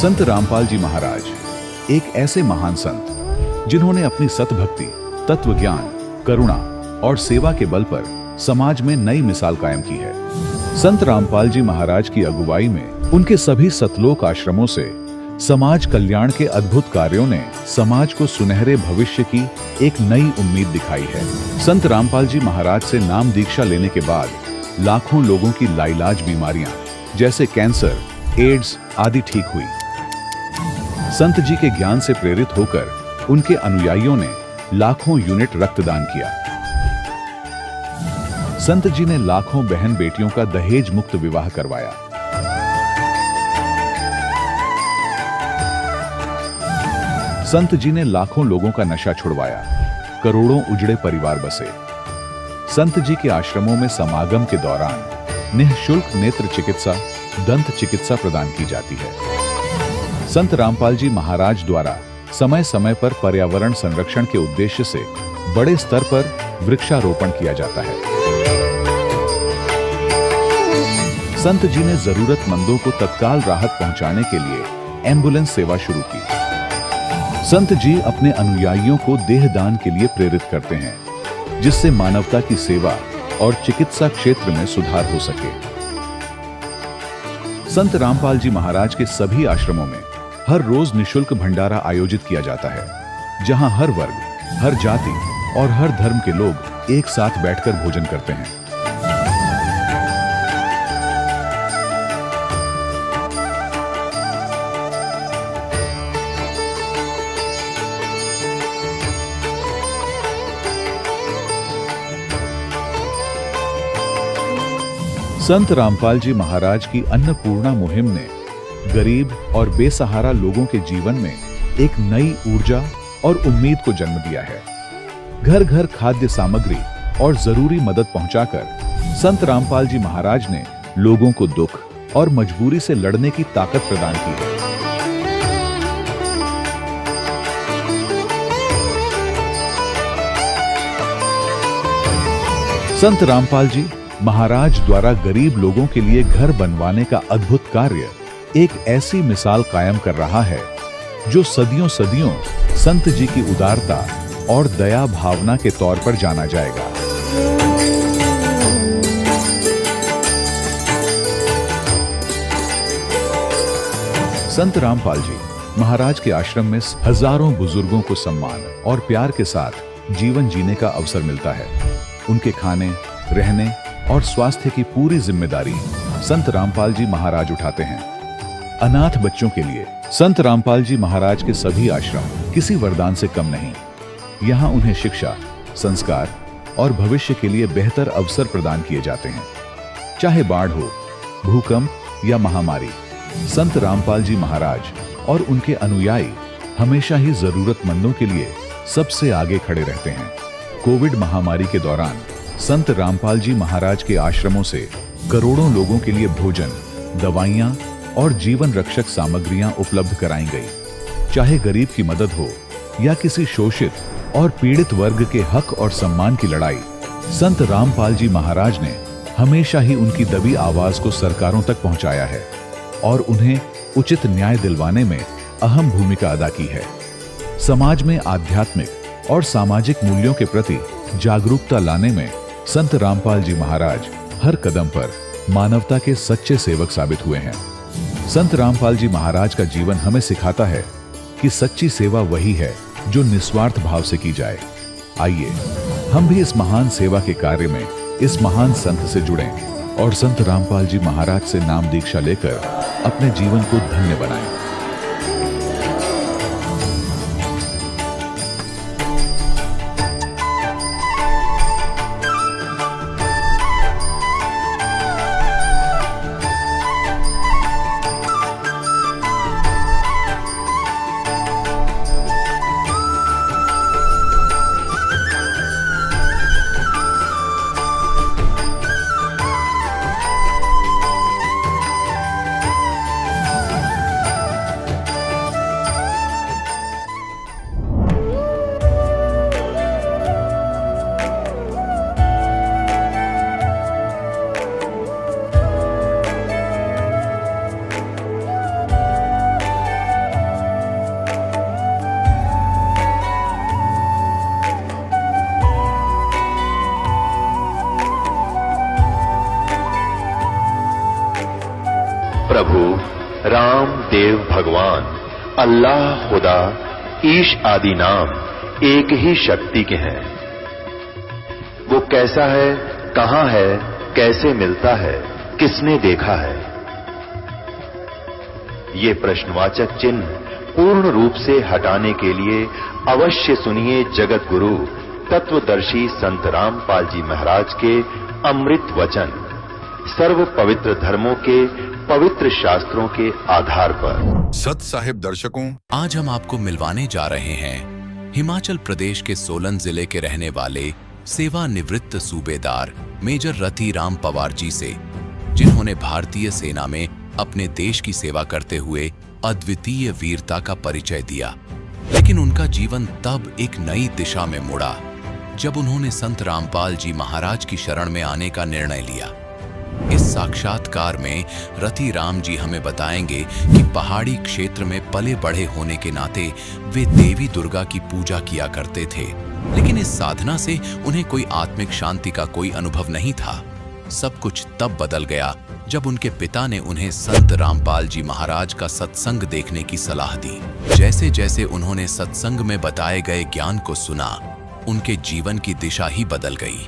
संत रामपाल जी महाराज एक ऐसे महान संत जिन्होंने अपनी सतभक्ति, तत्व ज्ञान, करुणा और सेवा के बल पर समाज में नई मिसाल कायम की है। संत रामपाल जी महाराज की अगुवाई में उनके सभी सतलोक आश्रमों से समाज कल्याण के अद्भुत कार्यों ने समाज को सुनहरे भविष्य की एक नई उम्मीद दिखाई है। संत रामपाल जी महाराज से नाम दीक्षा लेने के बाद लाखों लोगों की लाइलाज बीमारियां जैसे कैंसर, एड्स आदि ठीक हुई। संत जी के ज्ञान से प्रेरित होकर उनके अनुयायियों ने लाखों यूनिट रक्तदान किया। संत जी ने लाखों बहन बेटियों का दहेज मुक्त विवाह करवाया। संत जी ने लाखों लोगों का नशा छुड़वाया, करोड़ों उजड़े परिवार बसे। संत जी के आश्रमों में समागम के दौरान निःशुल्क नेत्र चिकित्सा, दंत चिकित्सा प्रदान की जाती है। संत रामपाल जी महाराज द्वारा समय समय पर पर्यावरण संरक्षण के उद्देश्य से बड़े स्तर पर वृक्षारोपण किया जाता है। संत जी ने जरूरतमंदों को तत्काल राहत पहुंचाने के लिए एम्बुलेंस सेवा शुरू की। संत जी अपने अनुयायियों को देहदान के लिए प्रेरित करते हैं, जिससे मानवता की सेवा और चिकित्सा क्षेत्र में सुधार हो सके। संत रामपाल जी महाराज के सभी आश्रमों में हर रोज निःशुल्क भंडारा आयोजित किया जाता है, जहां हर वर्ग, हर जाति और हर धर्म के लोग एक साथ बैठकर भोजन करते हैं। संत रामपाल जी महाराज की अन्नपूर्णा मुहिम ने गरीब और बेसहारा लोगों के जीवन में एक नई ऊर्जा और उम्मीद को जन्म दिया है। घर घर खाद्य सामग्री और जरूरी मदद पहुंचाकर संत रामपाल जी महाराज ने लोगों को दुख और मजबूरी से लड़ने की ताकत प्रदान की है। संत रामपाल जी महाराज द्वारा गरीब लोगों के लिए घर बनवाने का अद्भुत कार्य एक ऐसी मिसाल कायम कर रहा है जो सदियों सदियों संत जी की उदारता और दया भावना के तौर पर जाना जाएगा। संत रामपाल जी महाराज के आश्रम में हजारों बुजुर्गों को सम्मान और प्यार के साथ जीवन जीने का अवसर मिलता है। उनके खाने, रहने और स्वास्थ्य की पूरी जिम्मेदारी संत रामपाल जी महाराज उठाते हैं। अनाथ बच्चों के लिए संत रामपाल जी महाराज के सभी आश्रम किसी वरदान से कम नहीं। यहाँ उन्हें शिक्षा, संस्कार और भविष्य के लिए बेहतर अवसर प्रदान किए जाते हैं। चाहे बाढ़ हो, भूकंप या महामारी, संत रामपाल जी महाराज और उनके अनुयायी हमेशा ही जरूरतमंदों के लिए सबसे आगे खड़े रहते हैं। कोविड महामारी के दौरान संत रामपाल जी महाराज के आश्रमों से करोड़ों लोगों के लिए भोजन, दवाइयां और जीवन रक्षक सामग्रियां उपलब्ध कराई गई। चाहे गरीब की मदद हो या किसी शोषित और पीड़ित वर्ग के हक और सम्मान की लड़ाई, संत रामपाल जी महाराज ने हमेशा ही उनकी दबी आवाज को सरकारों तक पहुंचाया है और उन्हें उचित न्याय दिलवाने में अहम भूमिका अदा की है। समाज में आध्यात्मिक और सामाजिक मूल्यों के प्रति जागरूकता लाने में संत रामपाल जी महाराज हर कदम पर मानवता के सच्चे सेवक साबित हुए हैं। संत रामपाल जी महाराज का जीवन हमें सिखाता है कि सच्ची सेवा वही है जो निस्वार्थ भाव से की जाए। आइए हम भी इस महान सेवा के कार्य में इस महान संत से जुड़ें और संत रामपाल जी महाराज से नाम दीक्षा लेकर अपने जीवन को धन्य बनाएं। प्रभु राम देव भगवान अल्लाह खुदा ईश आदि नाम एक ही शक्ति के हैं। वो कैसा है, कहां है, कैसे मिलता है, किसने देखा है? ये प्रश्नवाचक चिन्ह पूर्ण रूप से हटाने के लिए अवश्य सुनिए जगत गुरु तत्वदर्शी संत रामपाल जी महाराज के अमृत वचन, सर्व पवित्र धर्मों के पवित्र शास्त्रों के आधार पर। सत साहिब दर्शकों, आज हम आपको मिलवाने जा रहे हैं हिमाचल प्रदेश के सोलन जिले के रहने वाले सेवानिवृत्त सूबेदार मेजर रति राम पवार जी से, जिन्होंने भारतीय सेना में अपने देश की सेवा करते हुए अद्वितीय वीरता का परिचय दिया। लेकिन उनका जीवन तब एक नई दिशा में मुड़ा जब उन्होंने संत रामपाल जी महाराज की शरण में आने का निर्णय लिया। इस साक्षात्कार में रति राम जी हमें बताएंगे कि पहाड़ी क्षेत्र में पले बढ़े होने के नाते वे देवी दुर्गा की पूजा किया करते थे, लेकिन इस साधना से उन्हें कोई आत्मिक शांति का कोई अनुभव नहीं था। सब कुछ तब बदल गया जब उनके पिता ने उन्हें संत रामपाल जी महाराज का सत्संग देखने की सलाह दी। जैसे जैसे उन्होंने सत्संग में बताए गए ज्ञान को सुना, उनके जीवन की दिशा ही बदल गई।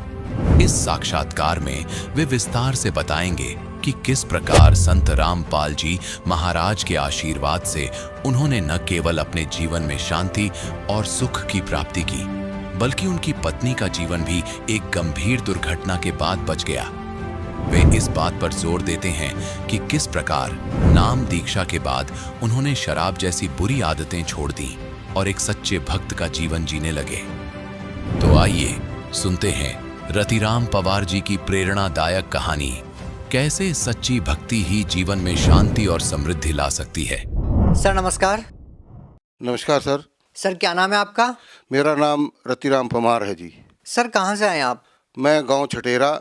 इस साक्षात्कार में वे विस्तार से बताएंगे कि किस प्रकार संत रामपाल जी महाराज के आशीर्वाद से उन्होंने न केवल अपने जीवन में शांति और सुख की प्राप्ति की, बल्कि उनकी पत्नी का जीवन भी एक गंभीर दुर्घटना के बाद बच गया। वे इस बात पर जोर देते हैं कि किस प्रकार नाम दीक्षा के बाद उन्होंने शराब जैसी बुरी आदतें छोड़ दी और एक सच्चे भक्त का जीवन जीने लगे। तो आइए सुनते हैं रतिराम पवार जी की प्रेरणादायक कहानी, कैसे सच्ची भक्ति ही जीवन में शांति और समृद्धि ला सकती है। सर नमस्कार। नमस्कार सर। सर क्या नाम है आपका? मेरा नाम रतिराम पवार है जी। सर कहाँ से आए आप? मैं गांव छटेरा,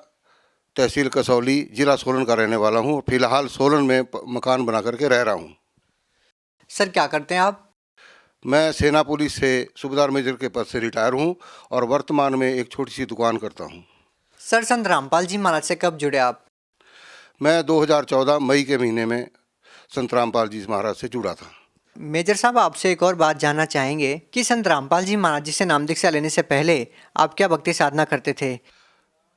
तहसील कसौली, जिला सोलन का रहने वाला हूँ। फिलहाल सोलन में मकान बना करके रह रहा हूँ। सर क्या करते हैं आप? मैं सेना पुलिस से सूबेदार मेजर के पद से रिटायर हूँ और वर्तमान में एक छोटी सी दुकान करता हूँ। सर संत रामपाल जी महाराज से कब जुड़े आप? मैं 2014 मई के महीने में संत रामपाल जी महाराज से जुड़ा था। मेजर साहब आपसे एक और बात जानना चाहेंगे कि संत रामपाल जी महाराज जी से नाम दीक्षा लेने से पहले आप क्या भक्ति साधना करते थे?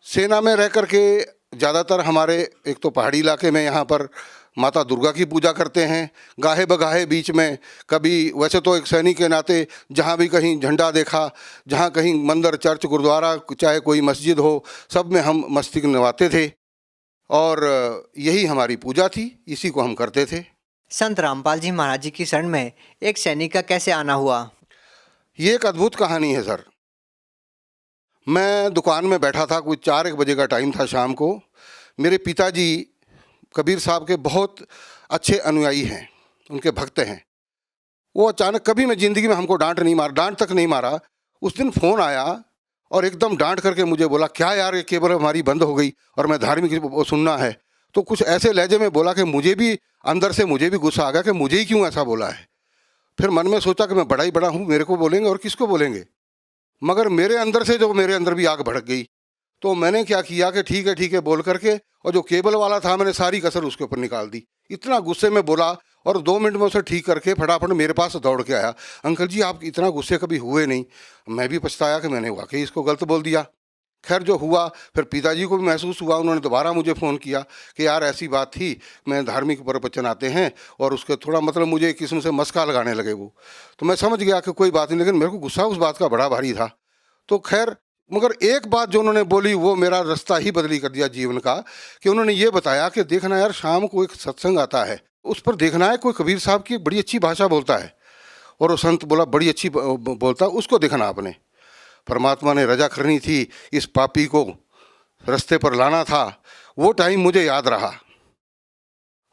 सेना में रह करके ज़्यादातर हमारे एक तो पहाड़ी इलाके में यहाँ पर माता दुर्गा की पूजा करते हैं। गाहे बगाहे बीच में कभी, वैसे तो एक सैनिक के नाते जहाँ भी कहीं झंडा देखा, जहाँ कहीं मंदिर, चर्च, गुरुद्वारा, चाहे कोई मस्जिद हो, सब में हम मस्तक नवाते थे और यही हमारी पूजा थी, इसी को हम करते थे। संत रामपाल जी महाराज जी की शरण में एक सैनिक का कैसे आना हुआ? ये एक अद्भुत कहानी है सर। मैं दुकान में बैठा था, कुछ 4-1 बजे का टाइम था शाम को। मेरे पिताजी कबीर साहब के बहुत अच्छे अनुयायी हैं, उनके भक्त हैं। वो अचानक, कभी मैं ज़िंदगी में हमको डांट तक नहीं मारा। उस दिन फ़ोन आया और एकदम डांट करके मुझे बोला, क्या यार ये केबल हमारी बंद हो गई और मैं धार्मिक सुनना है। तो कुछ ऐसे लहजे में बोला कि मुझे भी अंदर से गुस्सा आ गया कि मुझे ही क्यों ऐसा बोला है। फिर मन में सोचा कि मैं बड़ा ही बड़ा हूँ, मेरे को बोलेंगे और किसको बोलेंगे। मगर मेरे अंदर भी आग भड़क गई। तो मैंने क्या किया कि ठीक है बोल करके, और जो केबल वाला था मैंने सारी कसर उसके ऊपर निकाल दी। इतना गुस्से में बोला और 2 मिनट में उसे ठीक करके फटाफट मेरे पास दौड़ के आया। अंकल जी आप इतना गुस्से कभी हुए नहीं। मैं भी पछताया कि मैंने वाकई इसको गलत बोल दिया। खैर जो हुआ, फिर पिताजी को भी महसूस हुआ, उन्होंने दोबारा मुझे फ़ोन किया कि यार ऐसी बात थी, मैं धार्मिक प्रवचन आते हैं और उसके थोड़ा मतलब मुझे एक किस्म से मस्का लगाने लगे वो। तो मैं समझ गया कि कोई बात नहीं, लेकिन मेरे को गुस्सा उस बात का बड़ा भारी था। तो खैर, मगर एक बात जो उन्होंने बोली वो मेरा रास्ता ही बदली कर दिया जीवन का, कि उन्होंने ये बताया कि देखना यार, शाम को एक सत्संग आता है, उस पर देखना है, कोई कबीर साहब की बड़ी अच्छी भाषा बोलता है। और वो संत बोला बड़ी अच्छी बोलता है, उसको देखना आपने। परमात्मा ने रजा करनी थी, इस पापी को रास्ते पर लाना था। वो टाइम मुझे याद रहा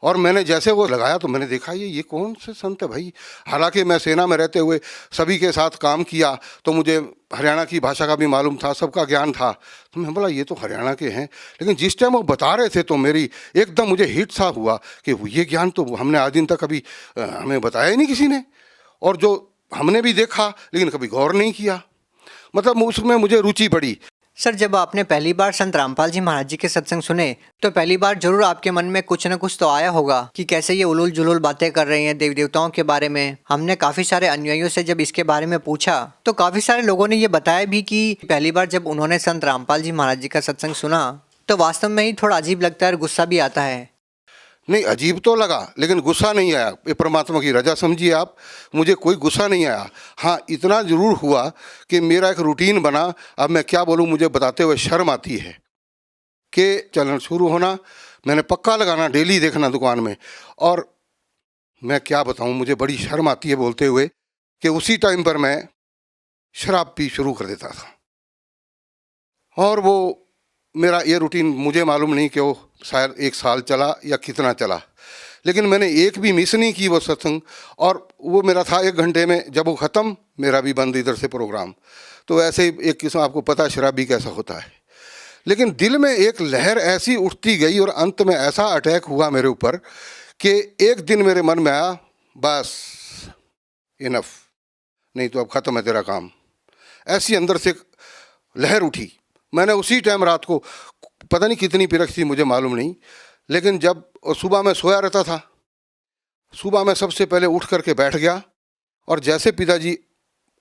और मैंने जैसे वो लगाया तो मैंने देखा ये कौन से संत है भाई। हालांकि मैं सेना में रहते हुए सभी के साथ काम किया तो मुझे हरियाणा की भाषा का भी मालूम था, सबका ज्ञान था। तो मैं बोला ये तो हरियाणा के हैं, लेकिन जिस टाइम वो बता रहे थे तो मेरी एकदम मुझे हिट सा हुआ कि ये ज्ञान तो हमने आज दिन तक कभी हमें बताया ही नहीं किसी ने, और जो हमने भी देखा लेकिन कभी गौर नहीं किया। मतलब उसमें मुझे रुचि पड़ी। सर, जब आपने पहली बार संत रामपाल जी महाराज जी के सत्संग सुने तो पहली बार जरूर आपके मन में कुछ न कुछ तो आया होगा कि कैसे ये उलूल जुलूल बातें कर रहे हैं देवी देवताओं के बारे में। हमने काफी सारे अनुयायियों से जब इसके बारे में पूछा तो काफी सारे लोगों ने ये बताया भी कि पहली बार जब उन्होंने संत रामपाल जी महाराज जी का सत्संग सुना तो वास्तव में ही थोड़ा अजीब लगता है और गुस्सा भी आता है। नहीं, अजीब तो लगा लेकिन गुस्सा नहीं आया। ये परमात्मा की रजा समझिए आप, मुझे कोई गुस्सा नहीं आया। हाँ, इतना ज़रूर हुआ कि मेरा एक रूटीन बना। अब मैं क्या बोलूँ, मुझे बताते हुए शर्म आती है कि चलन शुरू होना, मैंने पक्का लगाना, डेली देखना दुकान में, और मैं क्या बताऊँ, मुझे बड़ी शर्म आती है बोलते हुए कि उसी टाइम पर मैं शराब पी शुरू कर देता था। और वो मेरा ये रूटीन मुझे मालूम नहीं कि वो शायद 1 साल चला या कितना चला, लेकिन मैंने एक भी मिस नहीं की वो सत्संग। और वो मेरा था 1 घंटे में, जब वो ख़त्म मेरा भी बंद इधर से प्रोग्राम। तो ऐसे ही एक किस्म, आपको पता है शराबी कैसा होता है। लेकिन दिल में एक लहर ऐसी उठती गई और अंत में ऐसा अटैक हुआ मेरे ऊपर कि एक दिन मेरे मन में आया, बस इनफ, नहीं तो अब ख़त्म है तेरा काम। ऐसी अंदर से एक लहर उठी। मैंने उसी टाइम रात को, पता नहीं कितनी पिरक थी मुझे मालूम नहीं, लेकिन जब सुबह मैं सोया रहता था, सुबह मैं सबसे पहले उठ करके बैठ गया और जैसे पिताजी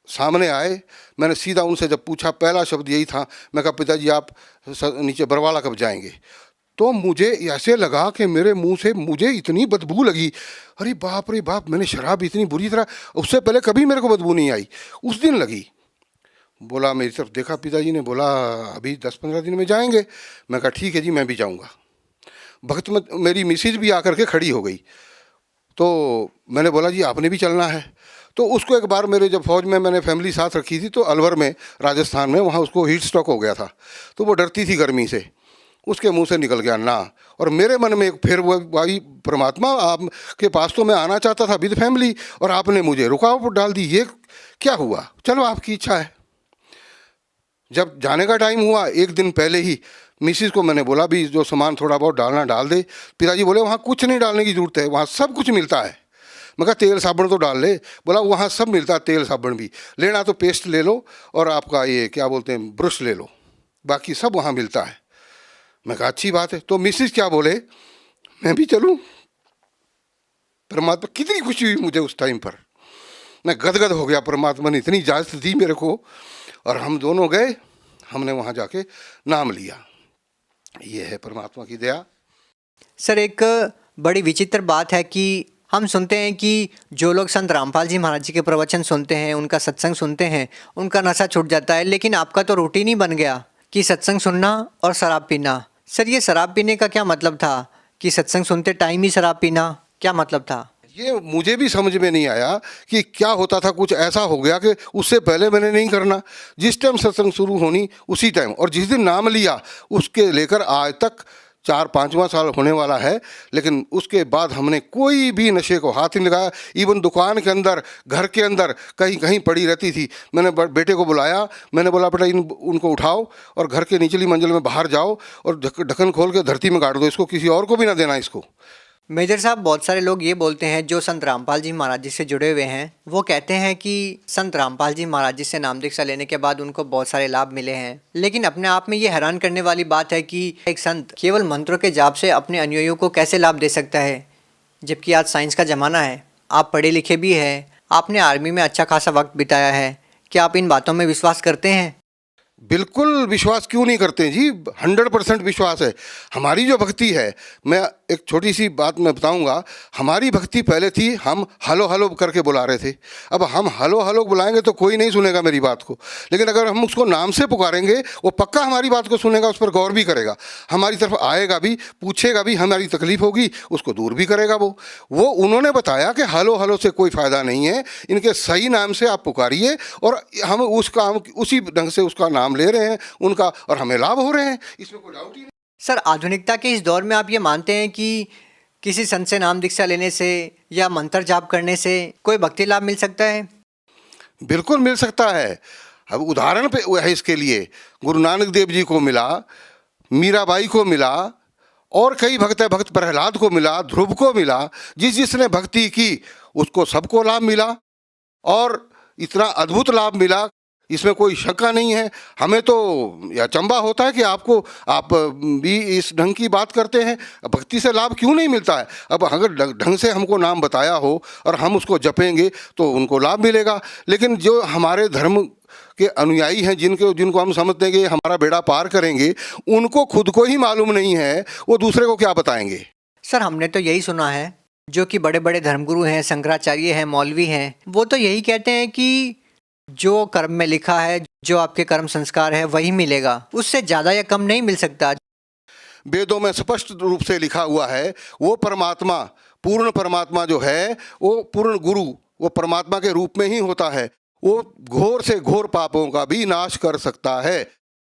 सामने आए, मैंने सीधा उनसे जब पूछा, पहला शब्द यही था, मैं कहा पिताजी आप नीचे बरवाला कब जाएंगे? तो मुझे ऐसे लगा कि मेरे मुंह से मुझे इतनी बदबू लगी, अरे बाप रे बाप, मैंने शराब इतनी बुरी तरह, उससे पहले कभी मेरे को बदबू नहीं आई, उस दिन लगी। बोला, मेरी तरफ देखा, पिताजी ने बोला अभी 10-15 दिन में जाएंगे। मैं कहा ठीक है जी, मैं भी जाऊंगा। भक्त में मेरी मिसिज भी आकर के खड़ी हो गई, तो मैंने बोला जी आपने भी चलना है। तो उसको एक बार मेरे जब फौज में मैंने फैमिली साथ रखी थी तो अलवर में, राजस्थान में, वहाँ उसको हीट स्ट्रोक हो गया था, तो वो डरती थी गर्मी से, उसके मुंह से निकल गया ना। और मेरे मन में फिर वो भाई परमात्मा, आपके पास तो मैं आना चाहता था विद फैमिली और आपने मुझे रुकावट डाल दी, ये क्या हुआ? चलो आपकी इच्छा है। जब जाने का टाइम हुआ, 1 दिन पहले ही मिसिस को मैंने बोला भी जो सामान थोड़ा बहुत डालना डाल दे। पिताजी बोले वहाँ कुछ नहीं डालने की ज़रूरत है, वहाँ सब कुछ मिलता है। मैं कहा तेल साबुन तो डाल ले। बोला वहाँ सब मिलता है, तेल साबुन भी, लेना तो पेस्ट ले लो और आपका ये क्या बोलते हैं ब्रश ले लो, बाकी सब वहाँ मिलता है। मैं कहा अच्छी बात है। तो मिसिस क्या बोले, मैं भी चलूँ? परमात्मा, कितनी खुशी हुई मुझे उस टाइम पर, मैं गदगद हो गया। परमात्मा ने इतनी इजाज़त दी मेरे को और हम दोनों गए, हमने वहाँ जाके नाम लिया। ये है परमात्मा की दया। सर, एक बड़ी विचित्र बात है कि हम सुनते हैं कि जो लोग संत रामपाल जी महाराज जी के प्रवचन सुनते हैं, उनका सत्संग सुनते हैं, उनका नशा छूट जाता है। लेकिन आपका तो रूटीन ही बन गया कि सत्संग सुनना और शराब पीना। सर, ये शराब पीने का क्या मतलब था कि सत्संग सुनते टाइम ही शराब पीना, क्या मतलब था? ये मुझे भी समझ में नहीं आया कि क्या होता था। कुछ ऐसा हो गया कि उससे पहले मैंने नहीं करना, जिस टाइम सत्संग शुरू होनी उसी टाइम, और जिस दिन नाम लिया उसके लेकर आज तक 4-5वां साल होने वाला है, लेकिन उसके बाद हमने कोई भी नशे को हाथ नहीं लगाया। इवन दुकान के अंदर, घर के अंदर कहीं कहीं पड़ी रहती थी। मैंने बेटे को बुलाया, मैंने बोला बेटा उनको उठाओ और घर के निचली मंजिल में बाहर जाओ और ढक्कन खोल के धरती में गाड़ दो, इसको किसी और को भी ना देना इसको। मेजर साहब, बहुत सारे लोग ये बोलते हैं जो संत रामपाल जी महाराज जी से जुड़े हुए हैं, वो कहते हैं कि संत रामपाल जी महाराज जी से नाम दीक्षा लेने के बाद उनको बहुत सारे लाभ मिले हैं। लेकिन अपने आप में ये हैरान करने वाली बात है कि एक संत केवल मंत्रों के जाप से अपने अनुयायियों को कैसे लाभ दे सकता है, जबकि आज साइंस का ज़माना है, आप पढ़े लिखे भी हैं, आपने आर्मी में अच्छा खासा वक्त बिताया है। क्या आप इन बातों में विश्वास करते हैं? बिल्कुल विश्वास क्यों नहीं करते जी, 100% विश्वास है। हमारी जो भक्ति है, मैं एक छोटी सी बात मैं बताऊंगा। हमारी भक्ति पहले थी, हम हलो हलो करके बुला रहे थे। अब हम हलो हलो बुलाएंगे तो कोई नहीं सुनेगा मेरी बात को, लेकिन अगर हम उसको नाम से पुकारेंगे वो पक्का हमारी बात को सुनेगा, उस पर गौर भी करेगा, हमारी तरफ आएगा भी, पूछेगा भी, हमारी तकलीफ होगी उसको दूर भी करेगा। वो उन्होंने बताया कि हलो हलो से कोई फ़ायदा नहीं है, इनके सही नाम से आप पुकारिए, और हम उसका उसी ढंग से उसका नाम ले रहे हैं उनका, और हमें लाभ हो रहे हैं, इसमें कोई डाउट ही नहीं। सर, आधुनिकता के इस दौर में आप ये मानते हैं कि किसी संत से नाम दीक्षा लेने से या मंत्र जाप करने से कोई भक्ति लाभ मिल सकता है? बिल्कुल मिल सकता है। अब उदाहरण पे है इसके लिए, गुरु नानक देव जी को मिला, मीराबाई को मिला, और कई भक्त प्रहलाद को मिला, ध्रुव को मिला। जिसने भक्ति की उसको सबको लाभ मिला, और इतना अद्भुत लाभ मिला इसमें कोई शंका नहीं है। हमें तो यह अचंभा होता है कि आप भी इस ढंग की बात करते हैं। भक्ति से लाभ क्यों नहीं मिलता है? अब अगर ढंग से हमको नाम बताया हो और हम उसको जपेंगे तो उनको लाभ मिलेगा। लेकिन जो हमारे धर्म के अनुयायी हैं, जिनको हम समझते हैं कि हमारा बेड़ा पार करेंगे, उनको खुद को ही मालूम नहीं है, वो दूसरे को क्या बताएंगे? सर हमने तो यही सुना है, जो कि बड़े बड़े धर्मगुरु हैं, शंकराचार्य हैं, मौलवी हैं, वो तो यही कहते हैं कि जो कर्म में लिखा है, जो आपके कर्म संस्कार है वही मिलेगा, उससे ज़्यादा या कम नहीं मिल सकता। वेदों में स्पष्ट रूप से लिखा हुआ है, वो परमात्मा, पूर्ण परमात्मा जो है, वो पूर्ण गुरु, वो परमात्मा के रूप में ही होता है। वो घोर से घोर पापों का भी नाश कर सकता है।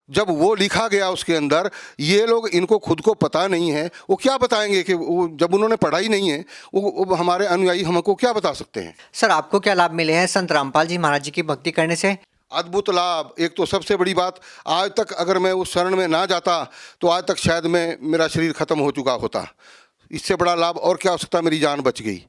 जब वो लिखा गया उसके अंदर, ये लोग, इनको खुद को पता नहीं है, वो क्या बताएंगे? कि वो जब उन्होंने पढ़ा ही नहीं है, वो हमारे अनुयायी हमको क्या बता सकते हैं? सर आपको क्या लाभ मिले हैं संत रामपाल जी महाराज जी की भक्ति करने से? अद्भुत लाभ। एक तो सबसे बड़ी बात, आज तक अगर मैं उस शरण में ना जाता तो आज तक शायद मेरा शरीर खत्म हो चुका होता। इससे बड़ा लाभ और क्या हो सकता? मेरी जान बच गई।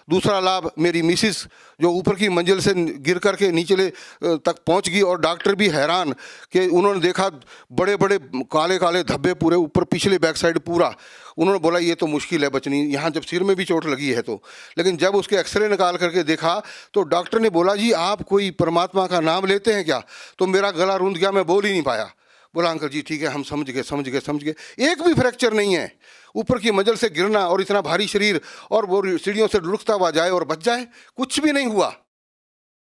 दूसरा लाभ, मेरी मिसिस जो ऊपर की मंजिल से गिर करके नीचे तक पहुंच गई, और डॉक्टर भी हैरान कि उन्होंने देखा बड़े बड़े काले काले धब्बे पूरे ऊपर, पिछले बैक साइड पूरा। उन्होंने बोला ये तो मुश्किल है बचनी, यहाँ जब सिर में भी चोट लगी है तो। लेकिन जब उसके एक्सरे निकाल करके देखा तो डॉक्टर ने बोला, जी आप कोई परमात्मा का नाम लेते हैं क्या? तो मेरा गला रूंध गया, मैं बोल ही नहीं पाया। बोला अंकल जी ठीक है, हम समझ गए। एक भी फ्रैक्चर नहीं है। ऊपर की मंजिल से गिरना और इतना भारी शरीर, और वो सीढ़ियों से लुढ़कता हुआ जाए और बच जाए, कुछ भी नहीं हुआ।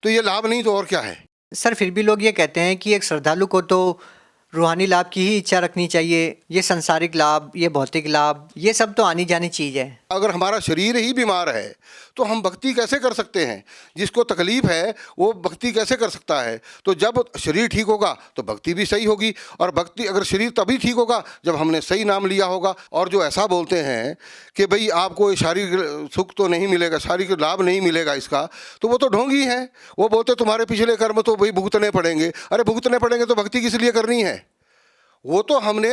तो ये लाभ नहीं तो और क्या है? सर फिर भी लोग ये कहते हैं कि एक श्रद्धालु को तो रूहानी लाभ की ही इच्छा रखनी चाहिए। ये संसारिक लाभ, ये भौतिक लाभ, ये सब तो आनी जानी चीज़ है। अगर हमारा शरीर ही बीमार है तो हम भक्ति कैसे कर सकते हैं? जिसको तकलीफ है वो भक्ति कैसे कर सकता है? तो जब शरीर ठीक होगा तो भक्ति भी सही होगी, और भक्ति, अगर शरीर तभी ठीक होगा जब हमने सही नाम लिया होगा। और जो ऐसा बोलते हैं कि भाई आपको शारीरिक सुख तो नहीं मिलेगा, शारीरिक लाभ नहीं मिलेगा इसका, तो वो तो ढोंगी हैं। वो बोलते तुम्हारे पिछले कर्म तो भाई भुगतने पड़ेंगे। अरे भुगतने पड़ेंगे तो भक्ति किस लिए करनी है? वो तो हमने,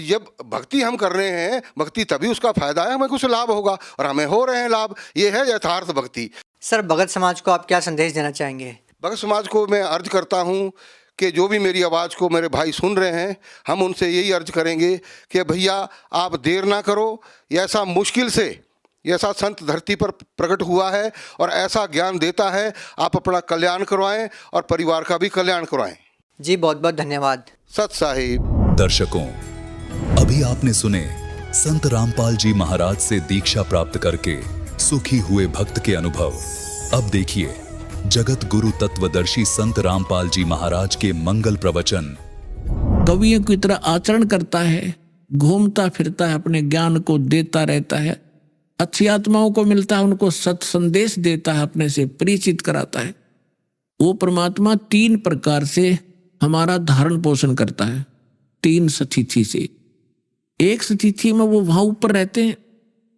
जब भक्ति हम कर रहे हैं, भक्ति तभी उसका फायदा है, हमें कुछ लाभ होगा, और हमें हो रहे हैं लाभ। ये है यथार्थ भक्ति। सर भगत समाज को आप क्या संदेश देना चाहेंगे? भगत समाज को मैं अर्ज करता हूँ कि जो भी मेरी आवाज़ को मेरे भाई सुन रहे हैं, हम उनसे यही अर्ज करेंगे कि भैया आप देर ना करो। ऐसा मुश्किल से ऐसा संत धरती पर प्रकट हुआ है और ऐसा ज्ञान देता है, आप अपना कल्याण करवाएं और परिवार का भी कल्याण करवाएं। जी बहुत बहुत धन्यवाद। सत साहिब। दर्शकों, अभी आपने सुने संत रामपाल जी महाराज से दीक्षा प्राप्त करके सुखी हुए भक्त के अनुभव। अब देखिए जगत गुरु तत्वदर्शी संत रामपाल जी महाराज के मंगल प्रवचन। कवियों की तरह आचरण करता है, घूमता फिरता है, अपने ज्ञान को देता रहता है, अच्छी आत्माओं को मिलता है, उनको सत संदेश देता है, अपने से परिचित कराता है। वो परमात्मा 3 प्रकार से हमारा धारण पोषण करता है, 3 स्थिति से। एक स्थिति में वो वहां ऊपर रहते हैं।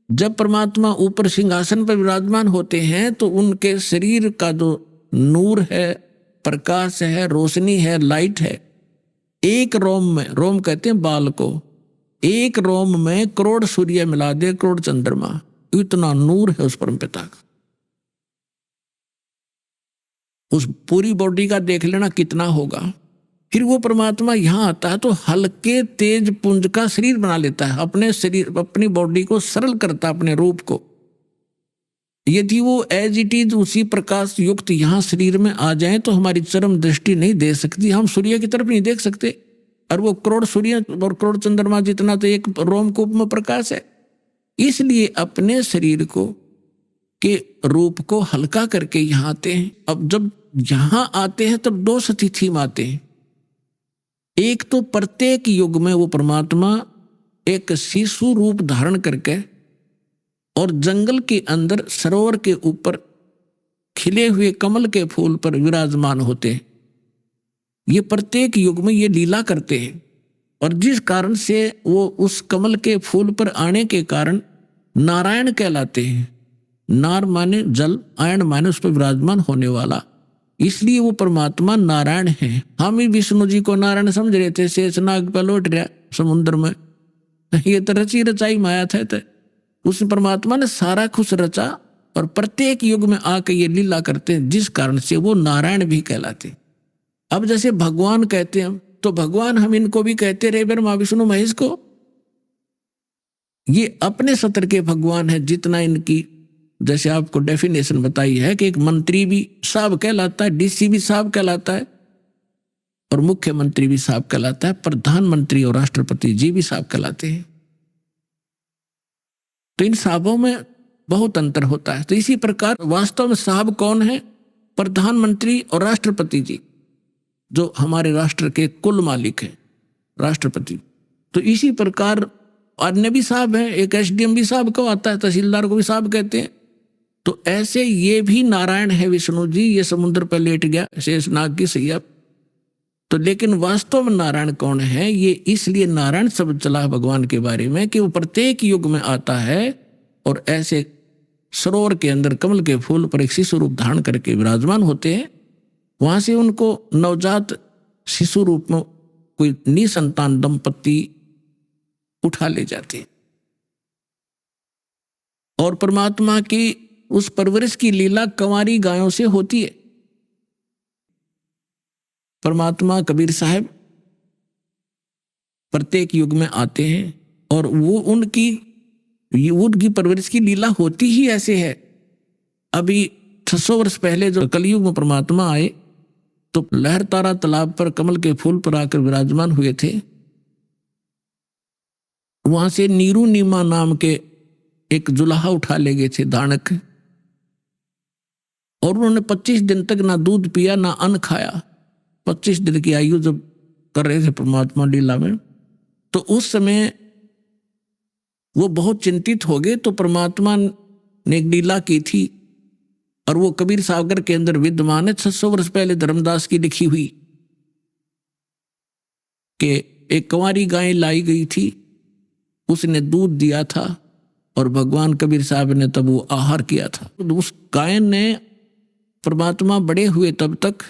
जब परमात्मा ऊपर सिंहासन पर विराजमान होते हैं तो उनके शरीर का जो नूर है, प्रकाश है, रोशनी है, लाइट है, एक रोम में, रोम कहते हैं बाल को, एक रोम में करोड़ सूर्य मिला दे, करोड़ चंद्रमा, इतना नूर है उस परमपिता का। उस पूरी बॉडी का देख लेना कितना होगा। फिर वो परमात्मा यहाँ आता है तो हल्के तेज पुंज का शरीर बना लेता है, अपने शरीर, अपनी बॉडी को सरल करता है, अपने रूप को। यदि वो एज इट इज उसी प्रकाश युक्त यहाँ शरीर में आ जाए तो हमारी चरम दृष्टि नहीं दे सकती, हम सूर्य की तरफ नहीं देख सकते। और वो करोड़ सूर्य और करोड़ चंद्रमा जितना तो एक रोमकूप में प्रकाश है। इसलिए अपने शरीर को के रूप को हल्का करके यहाँ आते हैं। अब जब यहाँ आते हैं तब 2 स्थिति में आते हैं। एक तो प्रत्येक युग में वो परमात्मा एक शिशु रूप धारण करके और जंगल के अंदर सरोवर के ऊपर खिले हुए कमल के फूल पर विराजमान होते हैं। ये प्रत्येक युग में ये लीला करते हैं, और जिस कारण से वो उस कमल के फूल पर आने के कारण नारायण कहलाते हैं। नार माने जल, आयन माने उस पर विराजमान होने वाला, इसलिए वो परमात्मा नारायण है। हम ही विष्णु जी को नारायण समझ रहे थे, शेषनाग पर लौट रहा समुद्र में, ये तो रची रचाई माया थे। तो उस परमात्मा ने सारा कुछ रचा और प्रत्येक युग में आके ये लीला करते हैं, जिस कारण से वो नारायण भी कहलाते। अब जैसे भगवान कहते हैं तो भगवान हम इनको भी कहते रहे ब्रह्मा विष्णु महेश को, ये अपने सत्र के भगवान है। जितना इनकी जैसे आपको डेफिनेशन बताई है कि एक मंत्री भी साहब कहलाता है, डीसी भी साहब कहलाता है, और मुख्यमंत्री भी साहब कहलाता है, प्रधानमंत्री और राष्ट्रपति जी भी साहब कहलाते हैं। तो इन साहबों में बहुत अंतर होता है। तो इसी प्रकार वास्तव में साहब कौन है? प्रधानमंत्री और राष्ट्रपति जी, जो हमारे राष्ट्र के कुल मालिक हैं, राष्ट्रपति। तो इसी प्रकार अन्य भी साहब हैं, एक एसडीएम भी साहब को आता है, तहसीलदार को भी साहब कहते हैं। तो ऐसे ये भी नारायण है विष्णु जी, ये समुद्र पर लेट गया शेषनाग की सैया। तो लेकिन वास्तव में नारायण कौन है? ये इसलिए नारायण शब्द चला है भगवान के बारे में कि वो प्रत्येक युग में आता है और ऐसे सरोवर के अंदर कमल के फूल पर एक शिशु रूप धारण करके विराजमान होते हैं। वहां से उनको नवजात शिशु रूप में कोई निसंतान दंपति उठा ले जाते हैं और परमात्मा की उस परवरिश की लीला कंवारी गायों से होती है। परमात्मा कबीर साहब प्रत्येक युग में आते हैं और वो उनकी परवरिश की लीला होती ही ऐसे है। अभी 600 वर्ष पहले जो कलयुग में परमात्मा आए तो लहरतारा तालाब पर कमल के फूल पर आकर विराजमान हुए थे। वहां से नीरू नीमा नाम के एक जुलाहा उठा ले गए थे दानक, और उन्होंने 25 दिन तक ना दूध पिया ना अन्न खाया। 25 दिन की आयु जब कर रहे थे परमात्मा लीला में, तो उस समय वो बहुत चिंतित हो गए। तो परमात्मा ने एक लीला की थी और वो कबीर सागर के अंदर विद्यमान है। 600 वर्ष पहले धर्मदास की लिखी हुई कि एक कंवारी गाय लाई गई थी, उसने दूध दिया था और भगवान कबीर साहब ने तब वो आहार किया था। उस गाय ने, परमात्मा बड़े हुए तब तक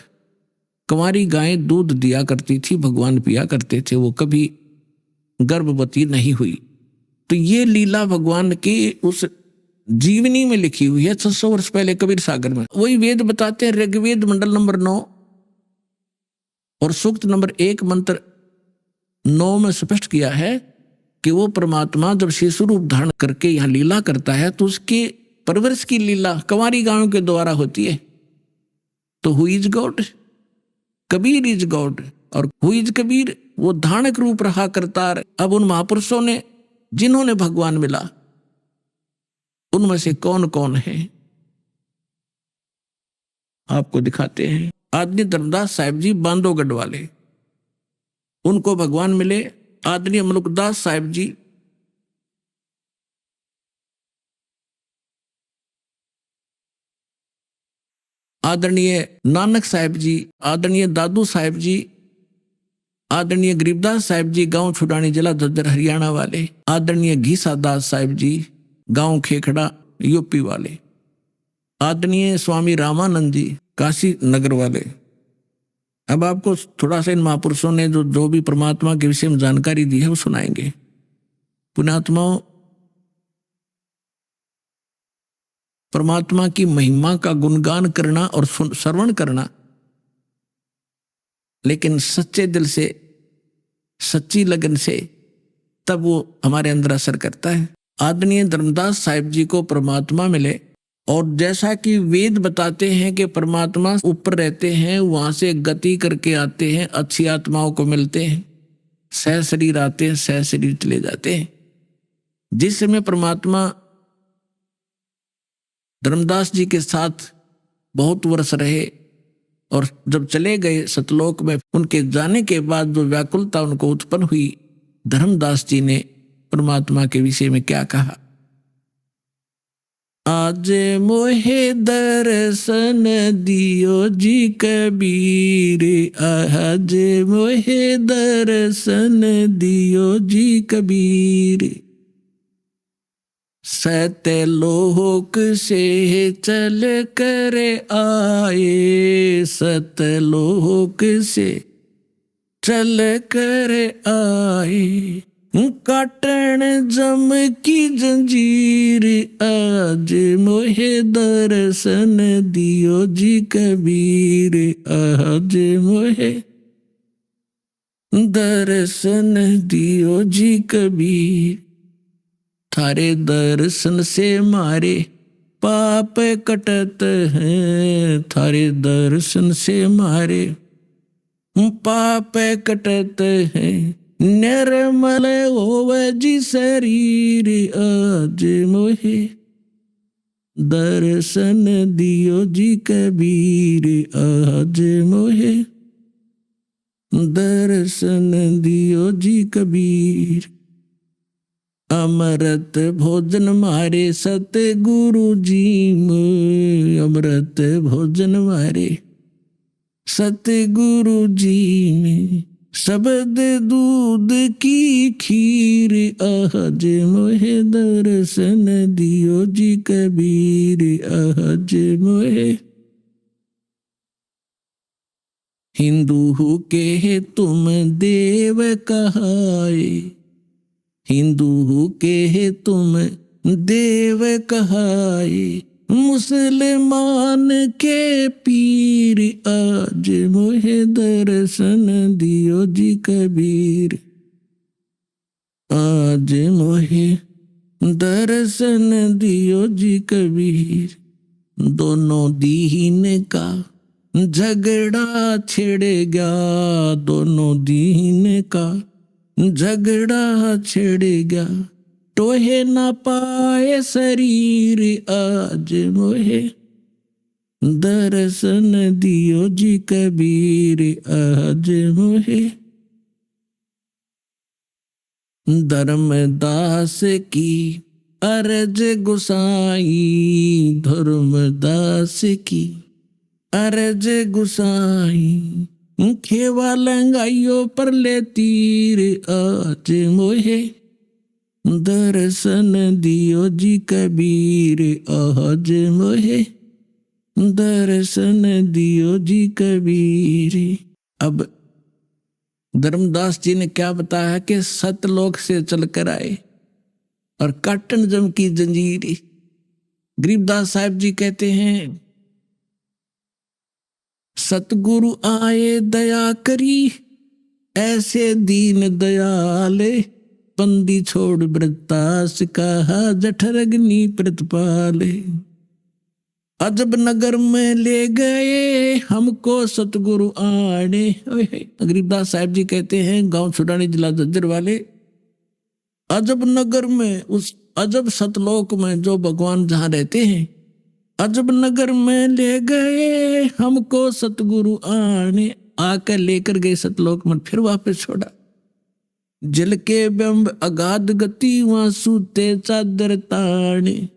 कंवारी गाय दूध दिया करती थी, भगवान पिया करते थे, वो कभी गर्भवती नहीं हुई। तो ये लीला भगवान की उस जीवनी में लिखी हुई है 600 वर्ष पहले कबीर सागर में। वही वेद बताते हैं, ऋग्वेद मंडल नंबर 9 और सूक्त नंबर 1 मंत्र 9 में स्पष्ट किया है कि वो परमात्मा जब शिशु रूप धारण करके यहाँ लीला करता है तो उसकी परवरिश की लीला कंवारी गायों के द्वारा होती है। तो who is God? Kabir is God. और हु इज कबीर? वो धारक रूप रहा करतार। अब उन महापुरुषों ने जिन्होंने भगवान मिला उनमें से कौन कौन है आपको दिखाते हैं। आदरणीय धर्मदास साहिब जी बांधवगढ़ वाले, उनको भगवान मिले। आदरणीय मलुकदास साहिब जी आदरणीय नानक साहिब जी, आदरणीय दादू साहिब जी, आदरणीय गरीबदास साहिब जी गांव छुड़ानी जिला झज्जर हरियाणा वाले, आदरणीय घीसा दास साहिब जी गांव खेखड़ा यूपी वाले, आदरणीय स्वामी रामानंद जी काशी नगर वाले। अब आपको थोड़ा सा इन महापुरुषों ने जो भी परमात्मा के विषय में जानकारी दी है वो सुनाएंगे। पुण्यात्माओं, परमात्मा की महिमा का गुणगान करना और श्रवण करना, लेकिन सच्चे दिल से, सच्ची लगन से, तब वो हमारे अंदर असर करता है। आदरणीय धर्मदास साहिब जी को परमात्मा मिले और जैसा कि वेद बताते हैं कि परमात्मा ऊपर रहते हैं, वहां से गति करके आते हैं, अच्छी आत्माओं को मिलते हैं, सह शरीर आते हैं, सह शरीर चले जाते हैं। जिस समय परमात्मा धर्मदास जी के साथ बहुत वर्ष रहे और जब चले गए सतलोक में, उनके जाने के बाद जो व्याकुलता उनको उत्पन्न हुई, धर्मदास जी ने परमात्मा के विषय में क्या कहा? आज मोहे दर्शन दियो जी कबीर, आज मोहे दर्शन दियो जी कबीर, सतलोक से चल कर आए, सतलोक से चल कर आए, काटन जम की जंजीर, आज मोहे दर्शन दियो जी कबीर, आज मोहे दर्शन दियो जी कबीर। थारे दर्शन से मारे पाप कटत हैं, थारे दर्शन से मारे पाप कटत हैं। निर्मल होवे जी शरीर, आज मोहे दर्शन दियो जी कबीर, आज मोहे दर्शन दियो जी कबीर। अमृत भोजन मारे सतगुरु जी में, अमृत भोजन मारे सतगुरु जी में। शब्द दूध की खीर, आज मोहे दर्शन दियो जी कबीर, आज मोहे। हिंदू के तुम देव कहाए, हिंदू के तुम देव कहाए। मुसलमान के पीर, आज मोहे दर्शन दियो जी कबीर, आज मोहे दर्शन दियो जी कबीर। दोनों दीन का झगड़ा छिड़ गया, दोनों दीन का झगड़ा छिड़ गया। टोहे ना पाए शरीर, आज मोहे दर्शन दियो जी कबीर, आज मोहे। धर्मदास की अर्ज गुसाई, धर्मदास की अर्ज गुसाई। खेवा लंगाइयो पर ले तीर, आज मोहे दर्शन दियो जी कबीर, आज मोहे दर्शन दियो जी कबीर। अब धर्मदास जी ने क्या बताया कि सतलोक से चलकर आए और काटन जम की जंजीर। गरीबदास साहब जी कहते हैं, सतगुरु आए दया करी, ऐसे दीन दयाले। बंदी छोड़ वृत्तास कहा, जठर अग्नि प्रतिपाले। अजब नगर में ले गए हमको सतगुरु आने। गरीबदास साहब जी कहते हैं, गांव छुड़ानी जिला झज्जर वाले, अजब नगर में, उस अजब सतलोक में जो भगवान जहां रहते हैं, अजब नगर में ले गए हमको सतगुरु आने। आकर लेकर गए सतलोक में, फिर वापस छोड़ा। जल के बिंब अगाध गति, वहां सूते चादर ताने।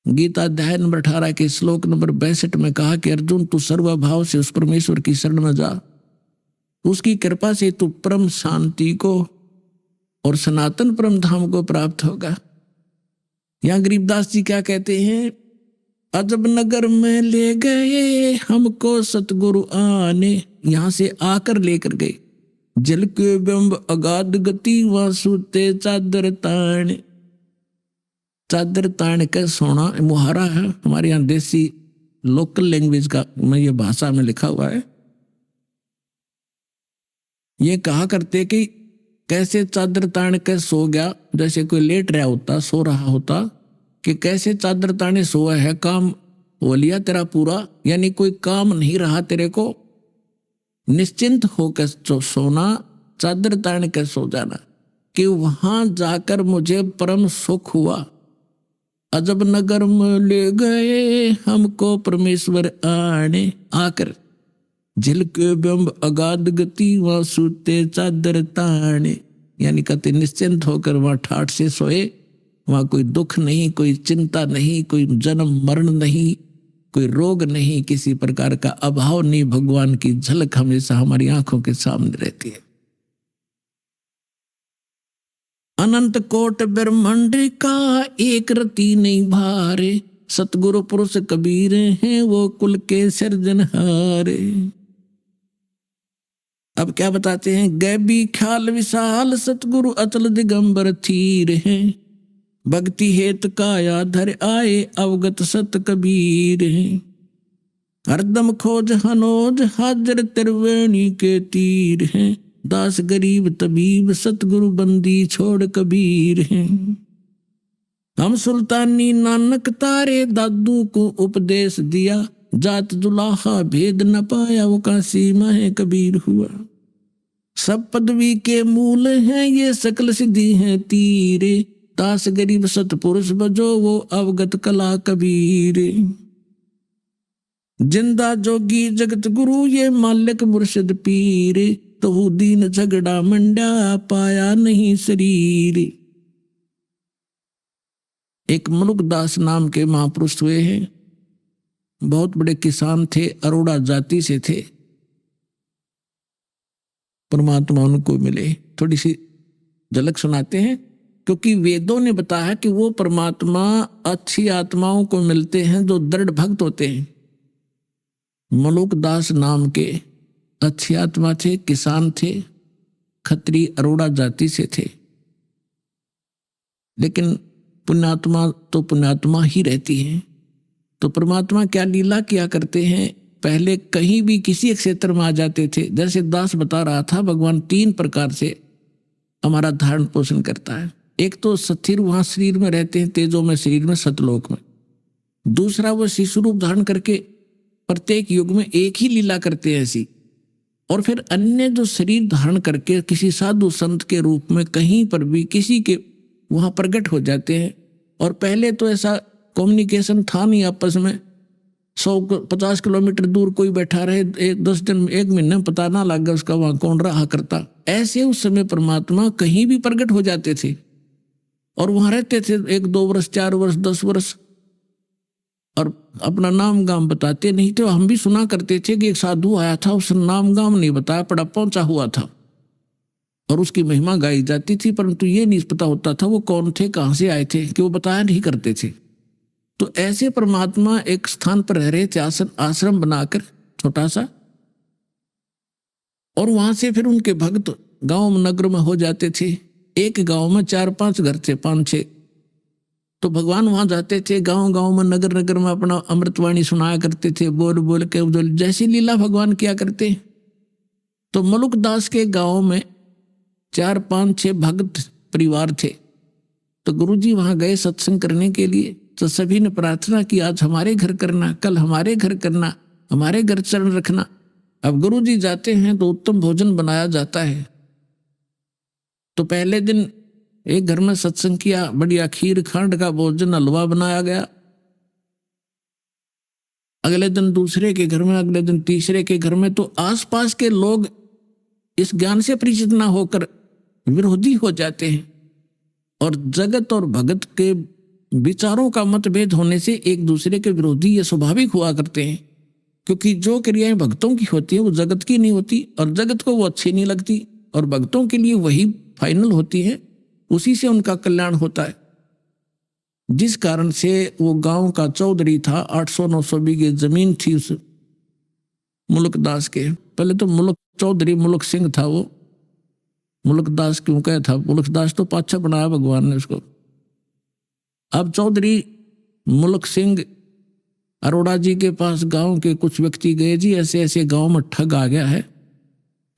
गीता अध्याय नंबर 18 के श्लोक नंबर 62 में कहा कि अर्जुन, तू सर्वभाव से उस परमेश्वर की शरण में जा, उसकी कृपा से तू परम शांति को और सनातन परम धाम को प्राप्त होगा। यहां गरीबदास जी क्या कहते हैं, अजब नगर में ले गए हमको सतगुरु आने। यहां से आकर लेकर गए। जल के बिंब अगाध गति, वहां सूते चादर ताण। चादर ताण के सोना मुहारा है, हमारे यहाँ देसी लोकल लैंग्वेज का में ये भाषा में लिखा हुआ है। ये कहा करते कि कैसे चादर ताण के सो गया, जैसे कोई लेट रहा होता, सो रहा होता, कि कैसे चादर ताने सोया है, काम हो लिया तेरा पूरा, यानी कोई काम नहीं रहा तेरे को, निश्चिंत होकर सोना, चादर तान के सो जाना, कि वहां जाकर मुझे परम सुख हुआ। अजब नगर में ले गए हमको परमेश्वर आने। आकर झिल के बिंब अगाध गति, वहां सूते चादर ताने। यानी कहते निश्चिंत होकर वहां ठाठ से सोए, वहां कोई दुख नहीं, कोई चिंता नहीं, कोई जन्म मरण नहीं, कोई रोग नहीं, किसी प्रकार का अभाव नहीं। भगवान की झलक हमेशा हमारी आंखों के सामने रहती है। अनंत कोट ब्रह्मांड का एक रति नहीं भारे, सतगुरु पुरुष कबीर हैं वो कुल के सिरजनहारे। अब क्या बताते हैं, गैबी ख्याल विशाल सतगुरु अचल दिगंबर थीर हैं, भक्ति हेत काया धर आए अवगत सत कबीर हैं, हरदम खोज हनोज हाजर त्रिवेणी के तीर हैं, दास गरीब तबीब सतगुरु बंदी छोड़ कबीर हैं, हम सुल्तानी नानक तारे दादू को उपदेश दिया, जात जुलाहा भेद न पाया वो काशी माहे कबीर हुआ, सब पदवी के मूल हैं ये सकल सिद्धि हैं तीरे, दास गरीब सतपुरुष बजो वो अवगत कला कबीर, जिंदा जोगी जगत गुरु ये मालिक मुर्शिद पीर, तो दीन झगड़ा मंडा पाया नहीं शरीर। एक मलुकदास नाम के महापुरुष हुए हैं, बहुत बड़े किसान थे, अरोड़ा जाति से थे, परमात्मा उनको मिले। थोड़ी सी झलक सुनाते हैं, क्योंकि वेदों ने बताया कि वो परमात्मा अच्छी आत्माओं को मिलते हैं जो दृढ़ भक्त होते हैं। मलुकदास नाम के अच्छी आत्मा थे, किसान थे, खत्री अरोड़ा जाति से थे, लेकिन पुण्यात्मा तो पुण्यात्मा ही रहती हैं। तो परमात्मा क्या लीला किया करते हैं, पहले कहीं भी किसी एक क्षेत्र में आ जाते थे। जैसे दास बता रहा था, भगवान 3 प्रकार से हमारा धारण पोषण करता है। एक तो स्थिर वहाँ शरीर में रहते हैं, तेजो में शरीर में सतलोक में। दूसरा वो शिशु रूप धारण करके प्रत्येक युग में एक ही लीला करते हैं ऐसी। और फिर अन्य जो शरीर धारण करके किसी साधु संत के रूप में कहीं पर भी किसी के वहाँ प्रकट हो जाते हैं। और पहले तो ऐसा कम्युनिकेशन था नहीं आपस में, 150 किलोमीटर दूर कोई बैठा रहे, 10 दिन 1 महीने में पता ना लगा उसका वहाँ कौन रहा करता। ऐसे उस समय परमात्मा कहीं भी प्रकट हो जाते थे और वहाँ रहते थे 1-2 वर्ष, 4 वर्ष, 10 वर्ष, और अपना नाम गाम बताते नहीं थे। हम भी सुना करते थे कि एक साधु आया था, उसने नाम गाम नहीं बताया, पड़ा पहुंचा हुआ था और उसकी महिमा गाई जाती थी, परंतु ये नहीं पता होता था वो कौन थे, कहाँ से आए थे, कि वो बताया नहीं करते थे। तो ऐसे परमात्मा एक स्थान पर रह रहे थे, आश्रम बनाकर छोटा सा, और वहां से फिर उनके भक्त गांव नगर में हो जाते थे। एक गांव में 4-5 घर थे, 5-6। तो भगवान वहां जाते थे, गांव गांव में, नगर नगर में अपना अमृतवाणी सुनाया करते थे, बोल बोल के जैसी लीला भगवान किया करते। तो मलुकदास के गांव में 4-5-6 भक्त परिवार थे। तो गुरुजी वहां गए सत्संग करने के लिए। तो सभी ने प्रार्थना की, आज हमारे घर करना, कल हमारे घर करना, हमारे घर चरण रखना। अब गुरुजी जाते हैं तो उत्तम भोजन बनाया जाता है। तो पहले दिन एक घर में सत्संग किया, बढ़िया खीर खांड का भोजन, हलवा बनाया गया। अगले दिन दूसरे के घर में, अगले दिन तीसरे के घर में। तो आसपास के लोग इस ज्ञान से परिचित ना होकर विरोधी हो जाते हैं, और जगत और भगत के विचारों का मतभेद होने से एक दूसरे के विरोधी ये स्वाभाविक हुआ करते हैं। क्योंकि जो क्रियाएं भक्तों की होती है वो जगत की नहीं होती, और जगत को वो अच्छी नहीं लगती, और भक्तों के लिए वही फाइनल होती है, उसी से उनका कल्याण होता है। जिस कारण से वो गांव का चौधरी था, 800-900 बीघे जमीन थी उस मुल्कदास के। पहले तो मुल्क चौधरी मुल्क सिंह था, वो मुल्कदास क्यों कहा था, मुल्कदास तो पाछा बनाया भगवान ने उसको। अब चौधरी मुल्क सिंह अरोड़ा जी के पास गांव के कुछ व्यक्ति गए, जी ऐसे ऐसे गांव में ठग आ गया है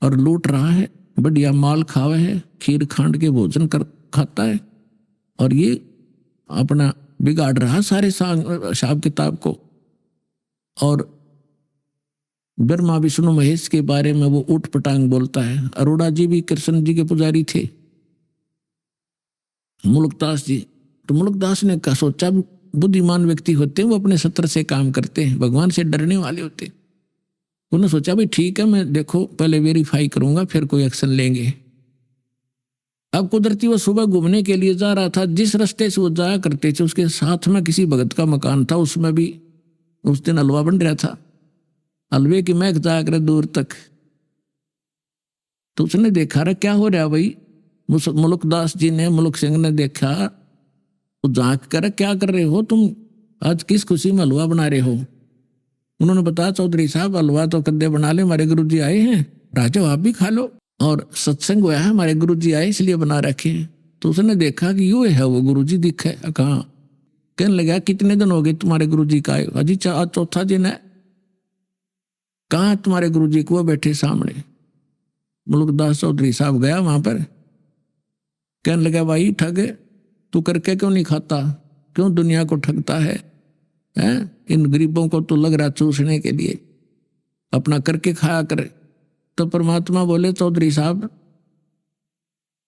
और लूट रहा है, बढ़िया माल खावे है, खीर खांड के भोजन खाता है, और ये अपना बिगाड़ रहा सारे हिसाब किताब को। और ब्रह्मा विष्णु महेश के बारे में वो उठ पटांग बोलता है। अरोड़ा जी भी कृष्ण जी के पुजारी थे, मुल्कदास जी। तो मुल्कदास ने कहा, सोचा बुद्धिमान व्यक्ति होते हैं वो अपने सत्र से काम करते हैं, भगवान से डरने वाले होते हैं। उन्होंने सोचा भाई ठीक है, मैं देखो पहले वेरीफाई करूंगा फिर कोई एक्शन लेंगे। अब कुदरती वो सुबह घूमने के लिए जा रहा था, जिस रास्ते से वो जाया करते थे उसके साथ में किसी भगत का मकान था, उसमें भी उस दिन हलवा बन रहा था, हलवे की महक जाया करे दूर तक। तो उसने देखा रहा क्या हो रहा भाई, मुल्कदास जी ने, मुल्क सिंह ने देखा, वो जांच कर क्या कर रहे हो तुम, आज किस खुशी में हलवा बना रहे हो। उन्होंने बताया, चौधरी साहब हलवा तो कद्दे बना ले, हमारे गुरुजी आए हैं, राजा आप भी खा लो। और सत्संग हुआ है, हमारे गुरु जी आए इसलिए बना रखे हैं। तो उसने देखा कि यूँ है वो गुरु जी दिखे। कहाँ? कहने लगा कितने दिन हो गए तुम्हारे गुरु जी का आए? अजी आज चौथा दिन है। कहाँ तुम्हारे गुरु जी को? बैठे सामने। मुल्कदास चौधरी साहब गया वहां पर। कहने लगा भाई ठग, तू करके क्यों नहीं खाता? क्यों दुनिया को ठगता है? इन गरीबों को तो लग रहा चूसने के लिए, अपना करके खाया करे। तो परमात्मा बोले चौधरी साहब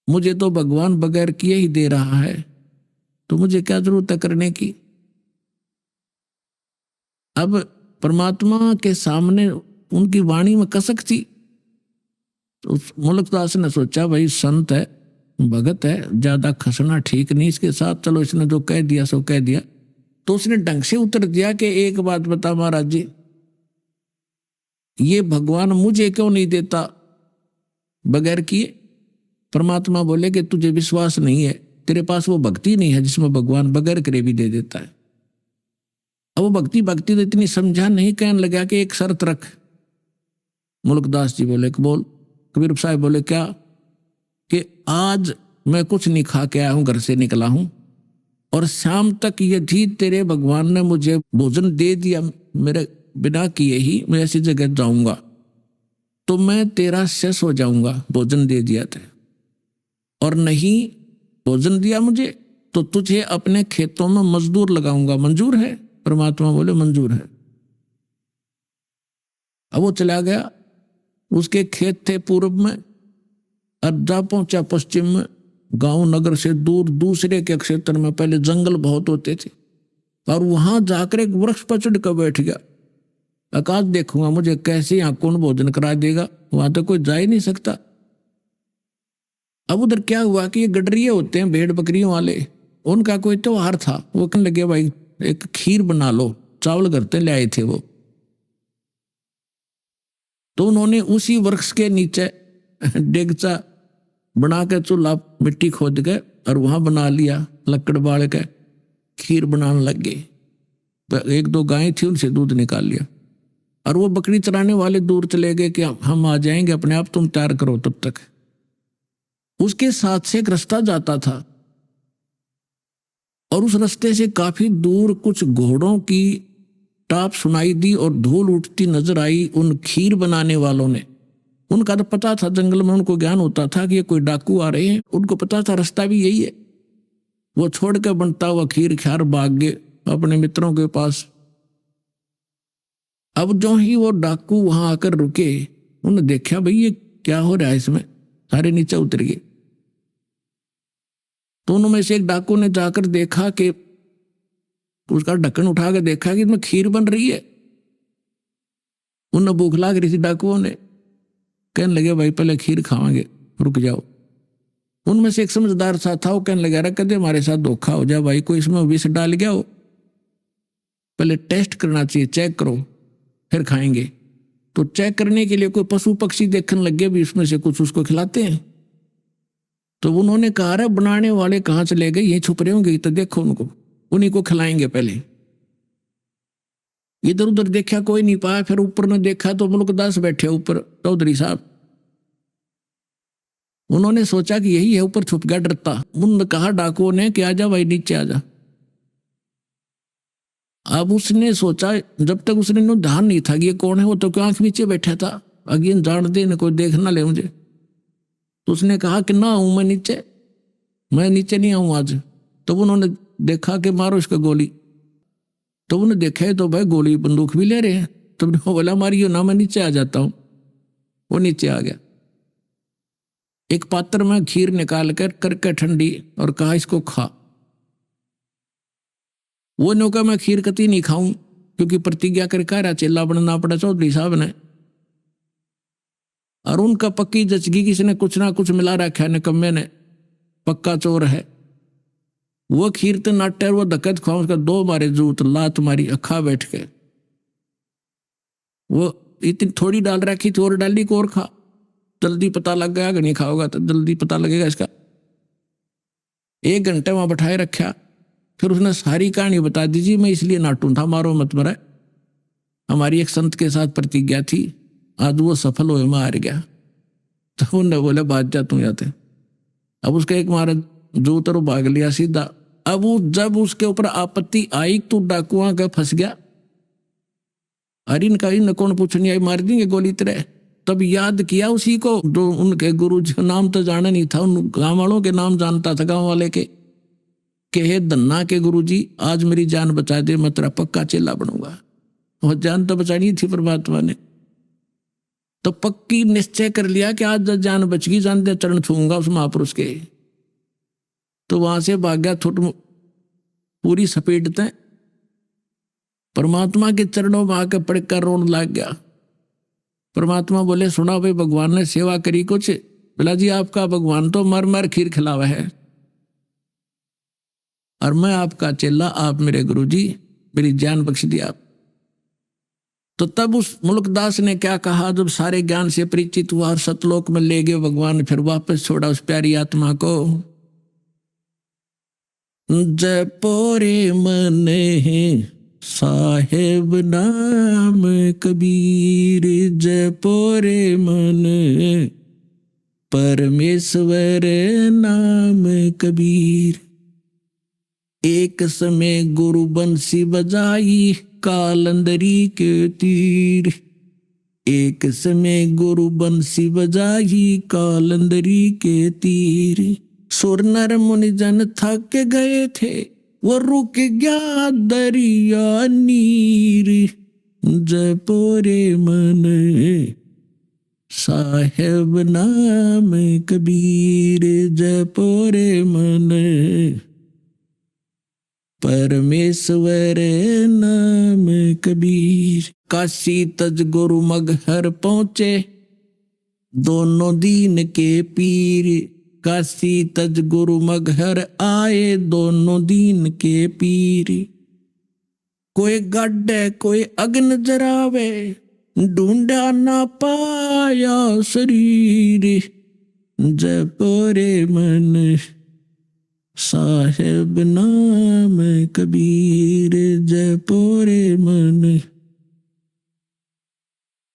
मुझे तो भगवान बगैर किए ही दे रहा है, तो मुझे क्या जरूरत है करने की? अब परमात्मा के सामने उनकी वाणी में कसक थी। तो मुल्कदास ने सोचा भाई संत है, भगत है, ज्यादा खसना ठीक नहीं इसके साथ, चलो इसने जो कह दिया सो कह दिया। तो उसने ढंग से उत्तर दिया कि एक बात बता महाराज जी, ये भगवान मुझे क्यों नहीं देता बगैर किए? परमात्मा बोले कि तुझे विश्वास नहीं है, तेरे पास वो भक्ति नहीं है जिसमें भगवान बगैर करे भी दे देता है। अब वो भक्ति तो इतनी समझा नहीं। कहने लगा कि एक शर्त रख। मुल्कदास जी बोले कि बोल। कबीर साहब बोले क्या? कि आज मैं कुछ नहीं खा के आया हूं, घर से निकला हूं, और शाम तक यदि तेरे भगवान ने मुझे भोजन दे दिया मेरे बिना किए ही मैं ऐसी जगह जाऊंगा, तो मैं तेरा शेष हो जाऊंगा। भोजन दे दिया थे, और नहीं भोजन दिया मुझे तो तुझे अपने खेतों में मजदूर लगाऊंगा। मंजूर है? परमात्मा बोले मंजूर है। अब वो चला गया। उसके खेत थे पूर्व में, अद्धा पहुंचा पश्चिम में। गांव नगर से दूर दूसरे के क्षेत्र में पहले जंगल बहुत होते थे, और वहां जाकर एक वृक्ष पर चढ़ कर बैठ गया। आकाश देखूंगा मुझे कैसे यहाँ कौन भोजन करा देगा, वहां तो कोई जा ही नहीं सकता। अब उधर क्या हुआ कि ये गडरिये होते हैं भेड़ बकरियों वाले, उनका कोई त्योहार था। वो कहने लगे भाई एक खीर बना लो, चावल करते ले आए थे वो। तो उन्होंने उसी वृक्ष के नीचे डेगचा बना के चूल्हा मिट्टी खोद के और वहां बना लिया, लकड़ बाल के खीर बनाने लग गए। एक दो गायें थी, उनसे दूध निकाल लिया, और वो बकरी चराने वाले दूर चले गए कि हम आ जाएंगे अपने आप, तुम तैयार करो तब तक। उसके साथ से एक रास्ता जाता था, और उस रास्ते से काफी दूर कुछ घोड़ों की टाप सुनाई दी और धूल उठती नजर आई। उन खीर बनाने वालों ने, उनका तो पता था, जंगल में उनको ज्ञान होता था कि ये कोई डाकू आ रहे हैं, उनको पता था रास्ता भी यही है। वो छोड़ कर बनता हुआ खीर ख्यार भाग गए अपने मित्रों के पास। अब जो ही वो डाकू वहां आकर रुके, उन्होंने देखा भाई ये क्या हो रहा है इसमें, सारे नीचे उतर गए। तो उनमें से एक डाकू ने जाकर देखा कि उसका ढक्कन उठा कर देखा कि इसमें खीर बन रही है। उन्हें भूख लग रही थी डाकुओं ने। कहने लगे भाई पहले खीर खावांगे, रुक जाओ। उनमें से एक समझदार सा था, वो कहने लगा रहा कदे हमारे साथ धोखा हो जाए भाई, कोई इसमें विष डाल गया हो, पहले टेस्ट करना चाहिए, चेक करो फिर खाएंगे। तो चेक करने के लिए कोई पशु पक्षी देखने लगे भी इसमें से कुछ उसको खिलाते हैं। तो उन्होंने कहा रहा बनाने वाले कहाँ चले गए, ये छुप रहे होंगे, तो देखो उनको, उन्हीं को खिलाएंगे पहले। इधर उधर देखा कोई नहीं पाया, फिर ऊपर ने देखा तो मुल्कदास बैठे ऊपर, चौधरी साहब। उन्होंने सोचा कि यही है, ऊपर छुप गया डरता। उन्होंने कहा डाकुओं ने कि आजा भाई नीचे आजा। अब उसने सोचा, जब तक उसने ध्यान नहीं था कि ये कौन है, वो तो आंख नीचे बैठा था, अगेन जान दे न कोई देख ना ले मुझे। तो उसने कहा कि ना आऊं मैं नीचे नहीं आऊं आज। तो उन्होंने देखा कि मारो इसका गोली। तो उन्होंने देखा तो भाई गोली बंदूक भी ले रहे हैं। तो बोला मारियो ना, मैं नीचे आ जाता हूं। वो नीचे आ गया, एक पात्र में खीर निकाल कर करके ठंडी, और कहा इसको खा। वो ने कहा मैं खीर कती नहीं खाऊं, क्योंकि प्रतिज्ञा कर कह रहा चेला बनना पड़ा चौधरी साहब ने। और उनका पक्की जचगी किसी ने कुछ ना कुछ मिला रखा है, निकम्मे ने, पक्का चोर है। वो खीर तो नाटे, वो धक्कत खाओ, उसका दो मारे जूत, लात मारी अखा बैठ के। वो इतनी थोड़ी डाल रखी थी, और डाली को और खा, जल्दी पता लग गया। अगर नहीं खाओगा तो जल्दी पता लगेगा इसका। 1 घंटे वहां बैठाए रखा, फिर उसने सारी कहानी बता दीजिए, मैं इसलिए नाटू था, मारो मत मरा, हमारी एक संत के साथ प्रतिज्ञा थी, आज वो सफल हुए, मैं हार गया। तो उन्हें बोले बात जा तू जाते। अब उसका एक महाराज जो उतर भाग लिया सीधा। अब वो जब उसके ऊपर आपत्ति आई तो डाकुआ का फंस गया। अरे इनका इन कौन पूछनी आई, मार देंगे गोली तरह। तब याद किया उसी को जो उनके गुरु जी, नाम तो जाना नहीं था, उन गाँव वालों के नाम जानता था, गाँव वाले के कि हे धन्ना के गुरु जी आज मेरी जान बचा दे, मैं तेरा पक्का चेला बनूंगा। और जान तो बचानी थी परमात्मा ने, तो पक्की निश्चय कर लिया कि आज जब जान बच गई, जान दे चरण छूंगा उस महापुरुष के। तो वहां से भाग गया, थोट पूरी सपेटते परमात्मा के चरणों में आकर पड़कर रोने लग गया। परमात्मा बोले सुना भाई, भगवान ने सेवा करी कुछ? बोला जी आपका भगवान तो मर मर खीर खिलावा है, और मैं आपका चेला, आप मेरे गुरु जी, मेरी जान बख्श दिया। तो तब उस मुल्कदास ने क्या कहा, जब सारे ज्ञान से परिचित हुआ और सतलोक में ले गए भगवान, फिर वापस छोड़ा उस प्यारी आत्मा को। जपोरे मन साहेब नाम कबीर, जपोरे मन परमेश्वर नाम कबीर। एक समय गुरु बंसी बजाई कालंदरी के तीर, एक समय गुरु बंसी बजाई कालंदरी के तीर। सुर नर मुनि जन थक गए थे, वो रुक गया दरिया नीर। जपोरे मन साहेब नाम कबीर, जपोरे मन परमेश्वर नाम कबीर। काशी तज गुरु मगहर पहुंचे, दोनों दीन के पीर। काशी तज गुरु मगहर आए, दोनों दीन के पीर। कोई गड्ढे कोई अग्न जरावे, ढूंढा ना पाया शरीर। जपोरे मन साहेब नाम कबीर, जपोरे मन।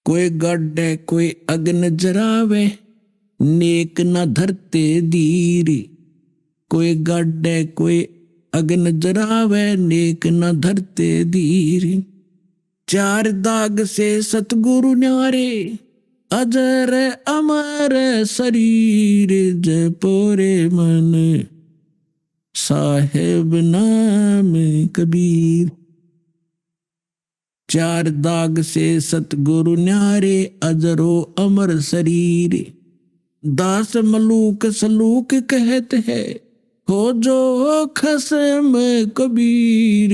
कोई गड्ढे कोई अग्न जरावे, नेक न धरते धीर। कोई गड्ढे कोई अग्न जरावे, नेक न धरते धीर। चार दाग से सतगुरु न्यारे, अजर अमर शरीर। जपोरे मन साहेब नाम कबीर। चार दाग से सतगुरु न्यारे, अजरो अमर शरीर। दास मलूक सलूक कहते हैं, हो जो खसम कबीर।